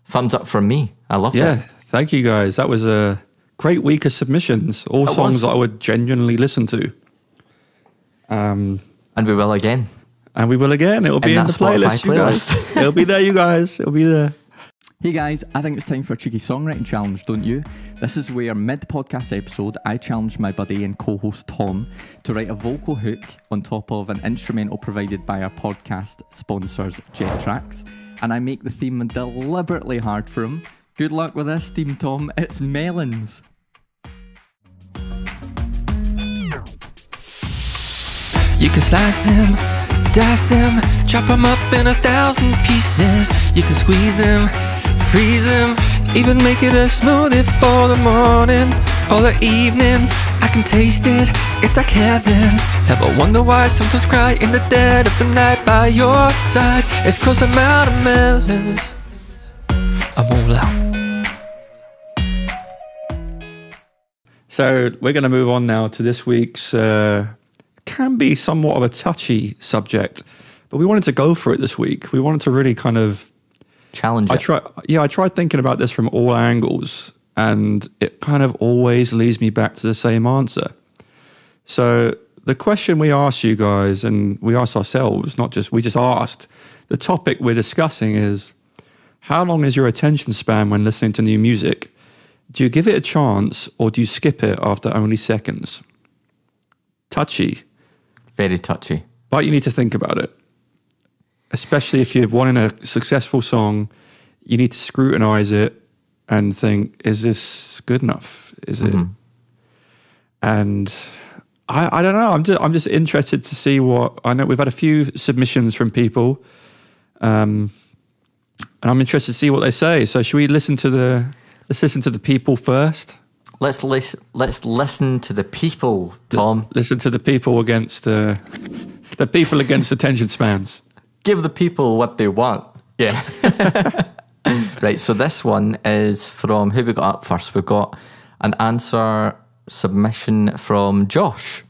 Speaker 2: thumbs up from me. I loved it.
Speaker 1: Yeah, thank you guys. That was a great week of submissions. All songs that I would genuinely listen to.
Speaker 2: And we will again.
Speaker 1: And we will again. It'll be in the playlist, you guys. It'll be there, you guys. It'll be there.
Speaker 7: Hey guys, I think it's time for a cheeky songwriting challenge, don't you? This is where mid-podcast episode I challenged my buddy and co-host Tom to write a vocal hook on top of an instrumental provided by our podcast sponsors Jet Tracks, and I make the theme deliberately hard for him. Good luck with this theme, Tom. It's Melons.
Speaker 8: You can slice them, dice them, chop them up in 1,000 pieces. You can squeeze them, freeze them, even make it a smoothie for the morning. all the evening. I can taste it, it's like heaven. Ever wonder why I sometimes cry in the dead of the night by your side? It's 'cause I'm out of melons, I'm all out.
Speaker 1: So we're going to move on now to this week's, can be somewhat of a touchy subject, but we wanted to go for it this week. We wanted to really kind of
Speaker 2: challenge it.
Speaker 1: I tried thinking about this from all angles, and it kind of always leads me back to the same answer. So the question we asked you guys, and we asked ourselves, we just asked, the topic we're discussing is, how long is your attention span when listening to new music? Do you give it a chance, or do you skip it after only seconds? Touchy.
Speaker 2: Very touchy.
Speaker 1: But you need to think about it. Especially if you're wanting a successful song, you need to scrutinize it and think, is this good enough? Is it? And I don't know. I'm just interested to see what, I know we've had a few submissions from people, and I'm interested to see what they say. So should we listen to the people first?
Speaker 2: Let's listen to the people, Tom.
Speaker 1: Listen to the people against the people against attention spans.
Speaker 2: Give the people what they want. Yeah. Right, so this one is from, who we got up first? We've got an answer submission from Josh.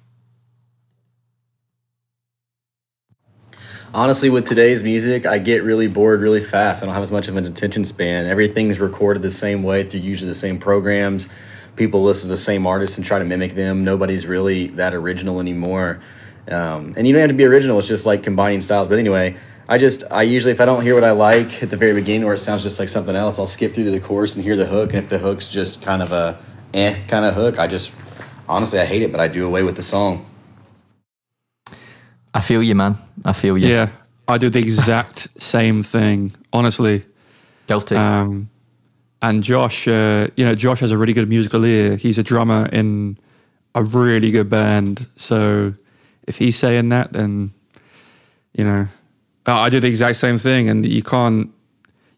Speaker 9: Honestly, with today's music, I get really bored really fast. I don't have as much of an attention span. Everything's recorded the same way through usually the same programs. People listen to the same artists and try to mimic them. Nobody's really that original anymore. And you don't have to be original. It's just like combining styles. But anyway, I usually, if I don't hear what I like at the very beginning or it sounds just like something else, I'll skip through to the chorus and hear the hook. And if the hook's just kind of a kind of hook, honestly, I hate it, but I do away with the song.
Speaker 2: I feel you, man. I feel you.
Speaker 1: Yeah, I do the exact same thing, honestly.
Speaker 2: Guilty.
Speaker 1: And Josh, Josh has a really good musical ear. He's a drummer in a really good band. So if he's saying that, then, I do the exact same thing. And you can't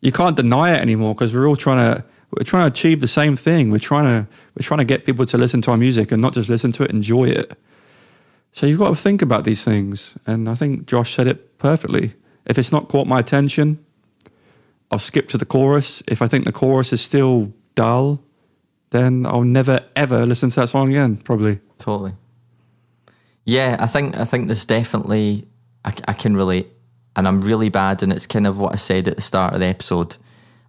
Speaker 1: deny it anymore, because we're trying to achieve the same thing. We're trying to get people to listen to our music and not just listen to it, enjoy it. So you've got to think about these things. And I think Josh said it perfectly. If it's not caught my attention, I'll skip to the chorus. If I think the chorus is still dull, then I'll never ever listen to that song again, probably.
Speaker 2: Totally. Yeah, I think there's definitely, I can relate, and I'm really bad, and it's kind of what I said at the start of the episode.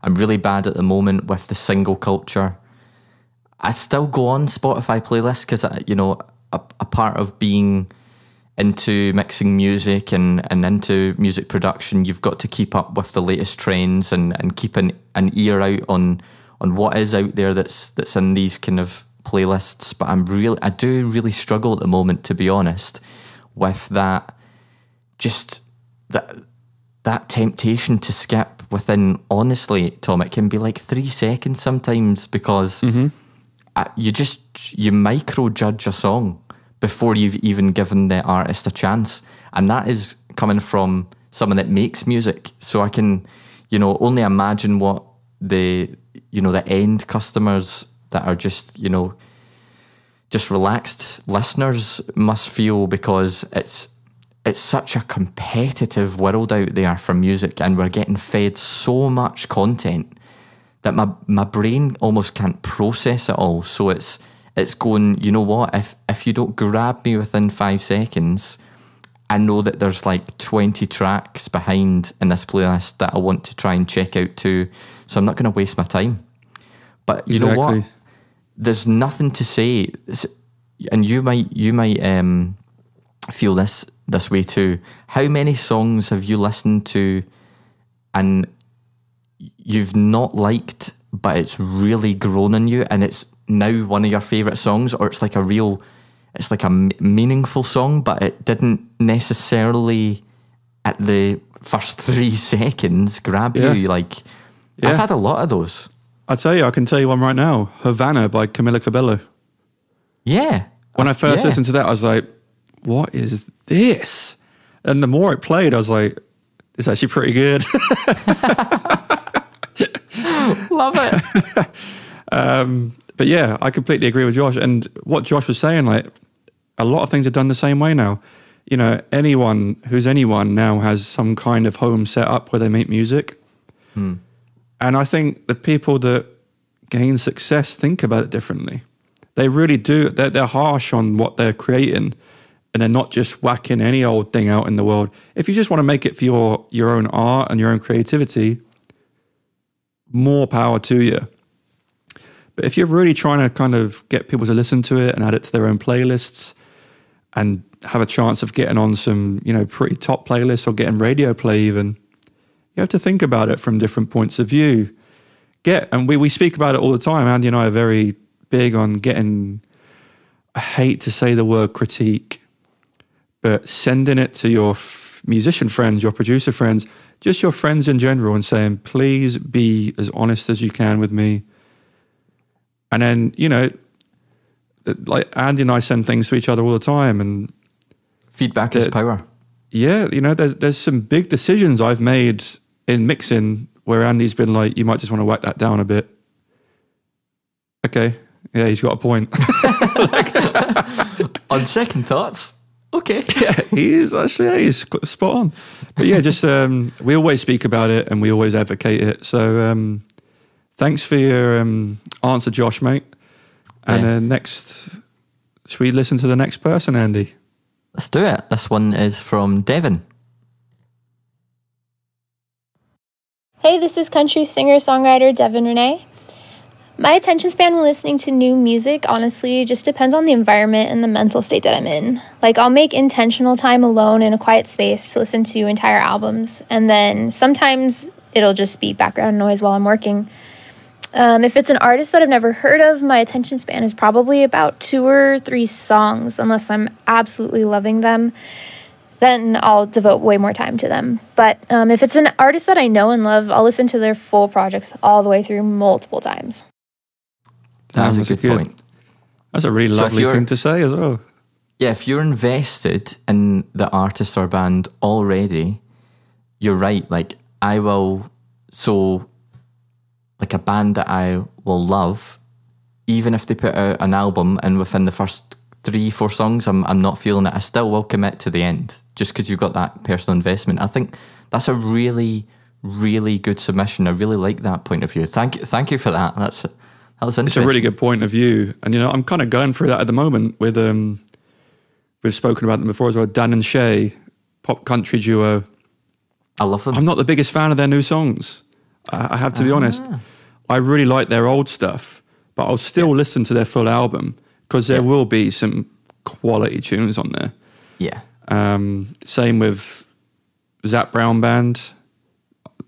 Speaker 2: I'm really bad at the moment with the single culture. I still go on Spotify playlists because, a part of being into mixing music and into music production, you've got to keep up with the latest trends and keep an ear out on what is out there that's in these kind of playlists. But I do really struggle at the moment, to be honest, with that, just that temptation to skip within, honestly, Tom, it can be like 3 seconds sometimes, because you micro-judge a song before you've even given the artist a chance. And that is coming from someone that makes music. So I can, only imagine what the end customers that are just relaxed listeners must feel, because it's such a competitive world out there for music, and we're getting fed so much content that my brain almost can't process it all. So it's going, you know what, if you don't grab me within 5 seconds, I know that there's like 20 tracks behind in this playlist that I want to try and check out too. So I'm not going to waste my time. But you know what? There's nothing to say, and you might feel this way too. How many songs have you listened to and you've not liked, but it's really grown on you, and it's now one of your favourite songs, or it's like a meaningful song, but it didn't necessarily at the first 3 seconds grab you? I've had a lot of those.
Speaker 1: I can tell you one right now. Havana by Camila Cabello.
Speaker 2: Yeah.
Speaker 1: When I first listened to that, I was like, what is this? And the more it played, I was like, it's actually pretty good.
Speaker 2: Love it.
Speaker 1: But yeah, I completely agree with Josh. And what Josh was saying, like, a lot of things are done the same way now. You know, anyone who's anyone now has some kind of home set up where they make music. And I think the people that gain success think about it differently. They really do. They're harsh on what they're creating, and they're not just whacking any old thing out in the world. If you just want to make it for your own art and your own creativity, more power to you. But if you're really trying to kind of get people to listen to it and add it to their own playlists and have a chance of getting on some, you know, pretty top playlists or getting radio play even, you have to think about it from different points of view. And we speak about it all the time. Andy and I are very big on getting, I hate to say the word critique, but sending it to your musician friends, your producer friends, just your friends in general, and saying, please be as honest as you can with me. And then, you know, like Andy and I send things to each other all the time, and
Speaker 2: feedback is power.
Speaker 1: Yeah, you know, there's some big decisions I've made in mixing where Andy's been like, you might just want to whack that down a bit. Okay, yeah, he's got a point.
Speaker 2: On second thoughts, okay.
Speaker 1: Yeah, he's spot on. But yeah, just we always speak about it and we always advocate it. So thanks for your answer, Josh, mate. And then next, should we listen to the next person, Andy?
Speaker 2: Let's do it. This one is from Devon.
Speaker 10: Hey, this is country singer-songwriter Devon Renee. My attention span when listening to new music honestly just depends on the environment and the mental state that I'm in. Like, I'll make intentional time alone in a quiet space to listen to entire albums, and then sometimes it'll just be background noise while I'm working. If it's an artist that I've never heard of, my attention span is probably about 2 or 3 songs, unless I'm absolutely loving them. Then I'll devote way more time to them. But if it's an artist that I know and love, I'll listen to their full projects all the way through multiple times.
Speaker 2: That's a good point.
Speaker 1: That's a really lovely thing to say as well.
Speaker 2: Yeah, if you're invested in the artist or band already, you're right. Like, like a band that I will love, even if they put out an album and within the first 3-4 songs I'm not feeling it, I still will commit to the end, just because you've got that personal investment. I think that's a really, really good submission. I really like that point of view. Thank you for that. That was interesting.
Speaker 1: It's a really good point of view. And, you know, I'm kind of going through that at the moment with, we've spoken about them before as well, Dan and Shay, pop country duo.
Speaker 2: I love them.
Speaker 1: I'm not the biggest fan of their new songs. I have to be honest. I really like their old stuff, but I'll still listen to their full album because there will be some quality tunes on there.
Speaker 2: Yeah.
Speaker 1: Same with Zac Brown Band.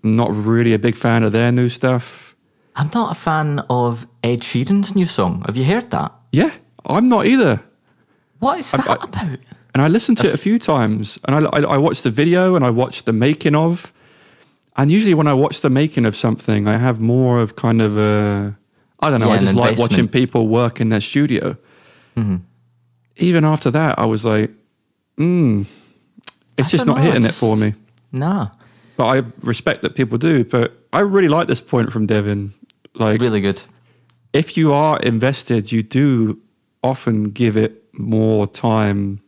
Speaker 1: Not really a big fan of their new stuff.
Speaker 2: I'm not a fan of Ed Sheeran's new song. Have you heard that?
Speaker 1: Yeah, I'm not either.
Speaker 2: What is that about?
Speaker 1: And I listened to it a few times, and I watched the video and I watched the making of. And usually when I watch the making of something, I have more of kind of a, I don't know, I just like watching people work in their studio. Mm-hmm. Even after that, I was like, it's just not hitting it for me.
Speaker 2: Nah.
Speaker 1: But I respect that people do. But I really like this point from Devin. Like,
Speaker 2: really good.
Speaker 1: If you are invested, you do often give it more time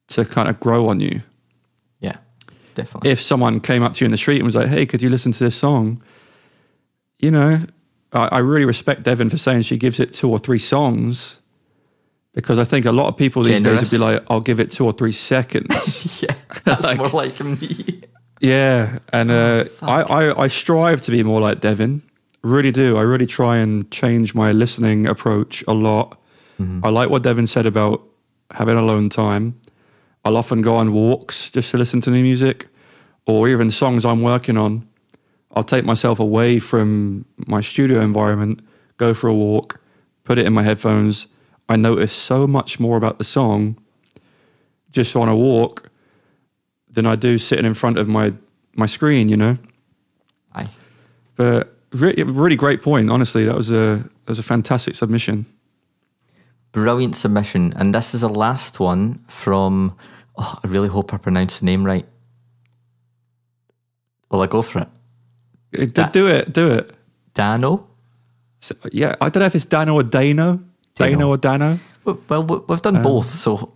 Speaker 1: to kind of grow on you.
Speaker 2: Yeah. Definitely.
Speaker 1: If someone came up to you in the street and was like, hey, could you listen to this song? You know, I really respect Devin for saying she gives it 2 or 3 songs, because I think a lot of people these days would be like, I'll give it 2 or 3 seconds.
Speaker 2: Yeah, that's more like me.
Speaker 1: Yeah, and I strive to be more like Devin. Really do. I really try and change my listening approach a lot. Mm-hmm. I like what Devin said about having alone time. I'll often go on walks just to listen to new music, or even songs I'm working on. I'll take myself away from my studio environment, go for a walk, put it in my headphones. I notice so much more about the song just on a walk than I do sitting in front of my screen, you know?
Speaker 2: Aye.
Speaker 1: But really great point, honestly. That was a fantastic submission.
Speaker 2: Brilliant submission. And this is the last one from, I really hope I pronounced the name right. Will I go for it?
Speaker 1: Do it.
Speaker 2: Dano?
Speaker 1: So, yeah, I don't know if it's Dano or Dano. Dano or Dano.
Speaker 2: Well, we've done both, so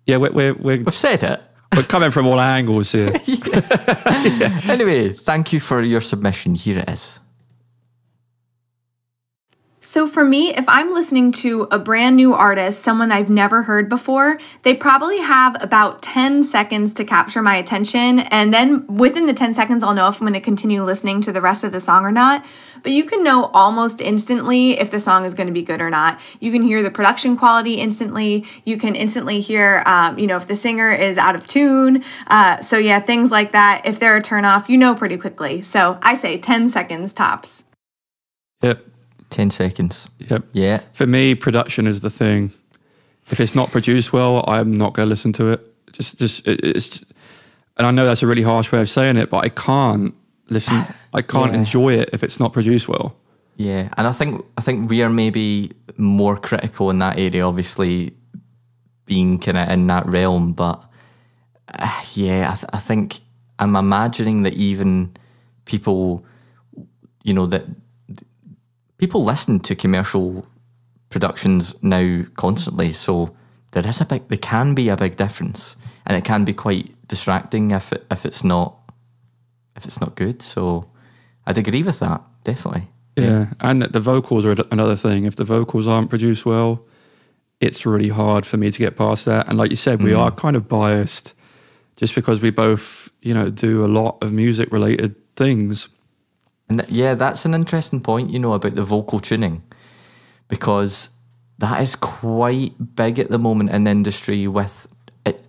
Speaker 1: yeah, we've
Speaker 2: said it.
Speaker 1: We're coming from all angles here.
Speaker 2: Yeah. Anyway, thank you for your submission. Here it is.
Speaker 11: So for me, if I'm listening to a brand new artist, someone I've never heard before, they probably have about 10 seconds to capture my attention. And then within the 10 seconds, I'll know if I'm going to continue listening to the rest of the song or not. But you can know almost instantly if the song is going to be good or not. You can hear the production quality instantly. You can instantly hear, if the singer is out of tune. So yeah, things like that. If they're a turnoff, you know pretty quickly. So I say 10 seconds tops.
Speaker 1: Yep.
Speaker 2: 10 seconds.
Speaker 1: Yep.
Speaker 2: Yeah.
Speaker 1: For me, production is the thing. If it's not produced well, I'm not going to listen to it. And I know that's a really harsh way of saying it, but I can't listen. I can't enjoy it if it's not produced well.
Speaker 2: Yeah, and I think we are maybe more critical in that area, obviously being kind of in that realm. But I think I'm imagining that even people, that people listen to commercial productions now constantly, so there can be a big difference, and it can be quite distracting if it's not good. So I'd agree with that, definitely.
Speaker 1: Yeah, and the vocals are another thing. If the vocals aren't produced well, it's really hard for me to get past that. And like you said, we are kind of biased just because we both, do a lot of music related things.
Speaker 2: And that's an interesting point, about the vocal tuning, because that is quite big at the moment in the industry with it.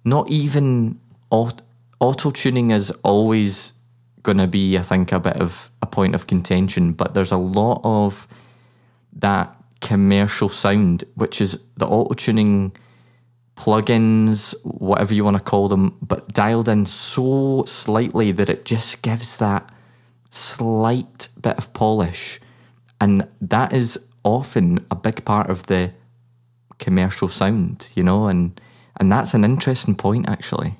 Speaker 2: Not even auto-tuning is always going to be, I think, a bit of a point of contention, but there's a lot of that commercial sound, which is the auto-tuning plugins, whatever you want to call them, but dialed in so slightly that it just gives that slight bit of polish, and that is often a big part of the commercial sound, and that's an interesting point, actually.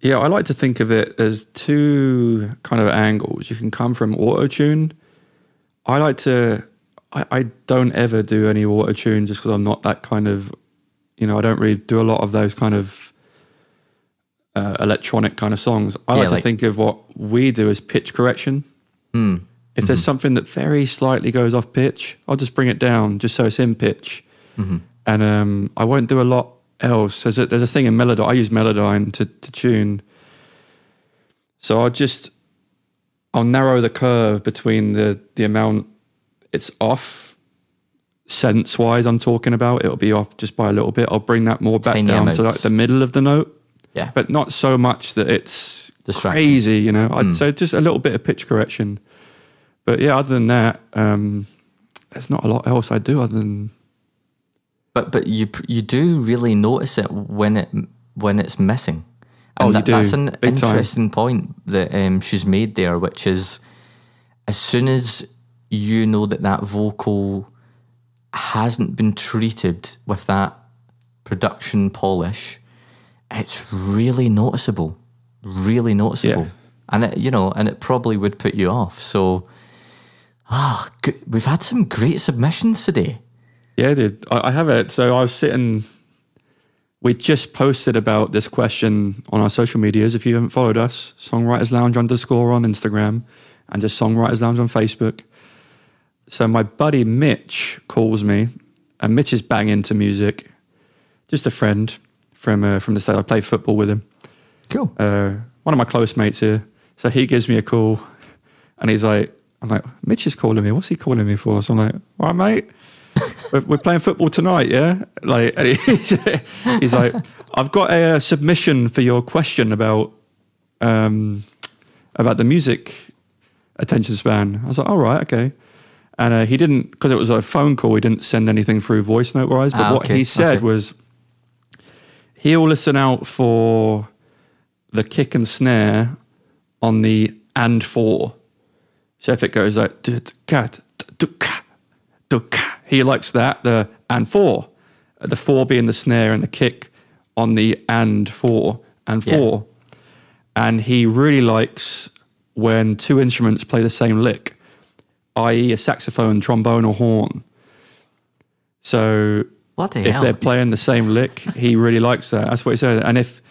Speaker 1: Yeah, I like to think of it as two kind of angles. You can come from auto-tune. I don't ever do any auto-tune just because I'm not that kind of, I don't really do a lot of those kind of electronic kind of songs. I like to think of what we do as pitch correction. If there's something that very slightly goes off pitch, I'll just bring it down just so it's in pitch. And I won't do a lot else. There's a thing in Melodyne. I use Melodyne to tune. So I'll narrow the curve between the amount it's off, sense-wise I'm talking about. It'll be off just by a little bit. I'll bring that more back down to like the middle of the note.
Speaker 2: Yeah.
Speaker 1: But not so much that it's crazy, I'd say just a little bit of pitch correction. But yeah, other than that, there's not a lot else I do other than...
Speaker 2: But you do really notice it when it's missing. And
Speaker 1: you do.
Speaker 2: That's an
Speaker 1: Big
Speaker 2: interesting point that she's made there, which is as soon as you know that vocal hasn't been treated with that production polish, it's really noticeable. Really noticeable.
Speaker 1: Yeah.
Speaker 2: And it probably would put you off. So we've had some great submissions today.
Speaker 1: Yeah, dude. I have it. So I was sitting... We just posted about this question on our social medias. If you haven't followed us, Songwriters Lounge _ on Instagram and just Songwriters Lounge on Facebook. So my buddy Mitch calls me, and Mitch is bang into music. Just a friend from the state. I play football with him.
Speaker 2: Cool.
Speaker 1: One of my close mates here. So he gives me a call, and I'm like, Mitch is calling me. What's he calling me for? So I'm like, all right, mate. We're playing football tonight, yeah? And he's like, I've got a submission for your question about the music attention span. I was like, all right, okay. And he didn't, because it was a phone call, he didn't send anything through voice note-wise. But what he said was, he'll listen out for the kick and snare on the and 4. So if it goes like, he likes that, the and 4. The 4 being the snare and the kick on the and 4 and 4. Yeah. And he really likes when two instruments play the same lick. i.e. a saxophone, trombone or horn. So if they're playing the same lick, he really likes that. That's what he said. And if,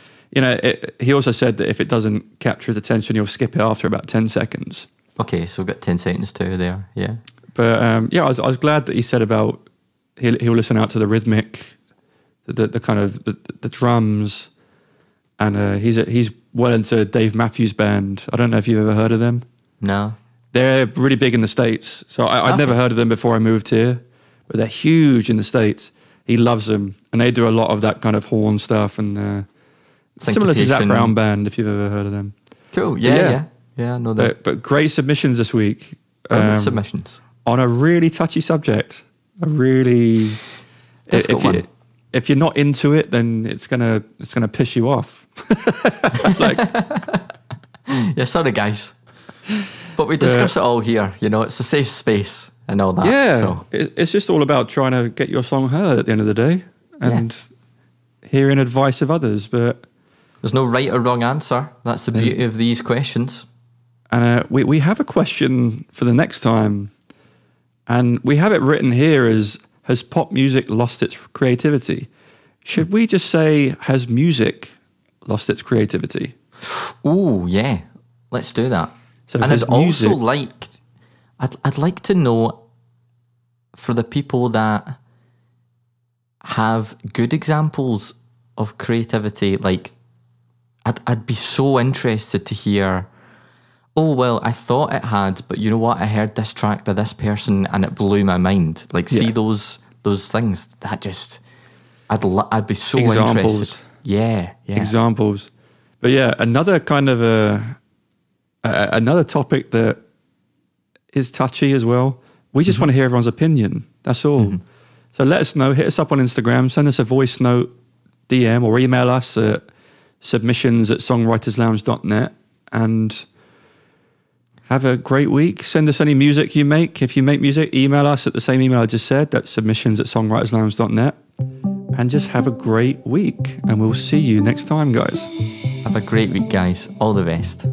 Speaker 1: he also said that if it doesn't capture his attention, he'll skip it after about 10 seconds.
Speaker 2: Okay, so we've got 10 seconds too there, yeah.
Speaker 1: But I was glad that he said about he'll listen out to the rhythmic, the kind of the drums, and he's well into Dave Matthews Band. I don't know if you've ever heard of them.
Speaker 2: No.
Speaker 1: They're really big in the States. So I'd never heard of them before I moved here, but they're huge in the States. He loves them, and they do a lot of that kind of horn stuff, and similar to Zach Brown Band, if you've ever heard of them.
Speaker 2: Cool, yeah, I know that.
Speaker 1: But great submissions this week.
Speaker 2: Submissions.
Speaker 1: On a really touchy subject. A really...
Speaker 2: Difficult one.
Speaker 1: If you're not into it, then it's gonna piss you off.
Speaker 2: Yeah, sorry guys. But we discuss it all here, it's a safe space and all that.
Speaker 1: Yeah,
Speaker 2: so.
Speaker 1: It's just all about trying to get your song heard at the end of the day and hearing advice of others. But
Speaker 2: there's no right or wrong answer. That's the beauty of these questions.
Speaker 1: And we have a question for the next time, and we have it written here as, has pop music lost its creativity? Should we just say, has music lost its creativity?
Speaker 2: Ooh, yeah. Let's do that.
Speaker 1: So
Speaker 2: and I'd like to know, for the people that have good examples of creativity, like I'd be so interested to hear, oh, well, I thought it had, but you know what? I heard this track by this person and it blew my mind. Like, see those things that just, I'd be so interested. Yeah.
Speaker 1: Examples. But yeah, another kind of another topic that is touchy as well. We just want to hear everyone's opinion. That's all. Mm-hmm. So let us know. Hit us up on Instagram. Send us a voice note, DM, or email us at submissions@songwriterslounge.net, and have a great week. Send us any music you make. If you make music, email us at the same email I just said. That's submissions@songwriterslounge.net. And just have a great week. And we'll see you next time, guys.
Speaker 2: Have a great week, guys. All the best.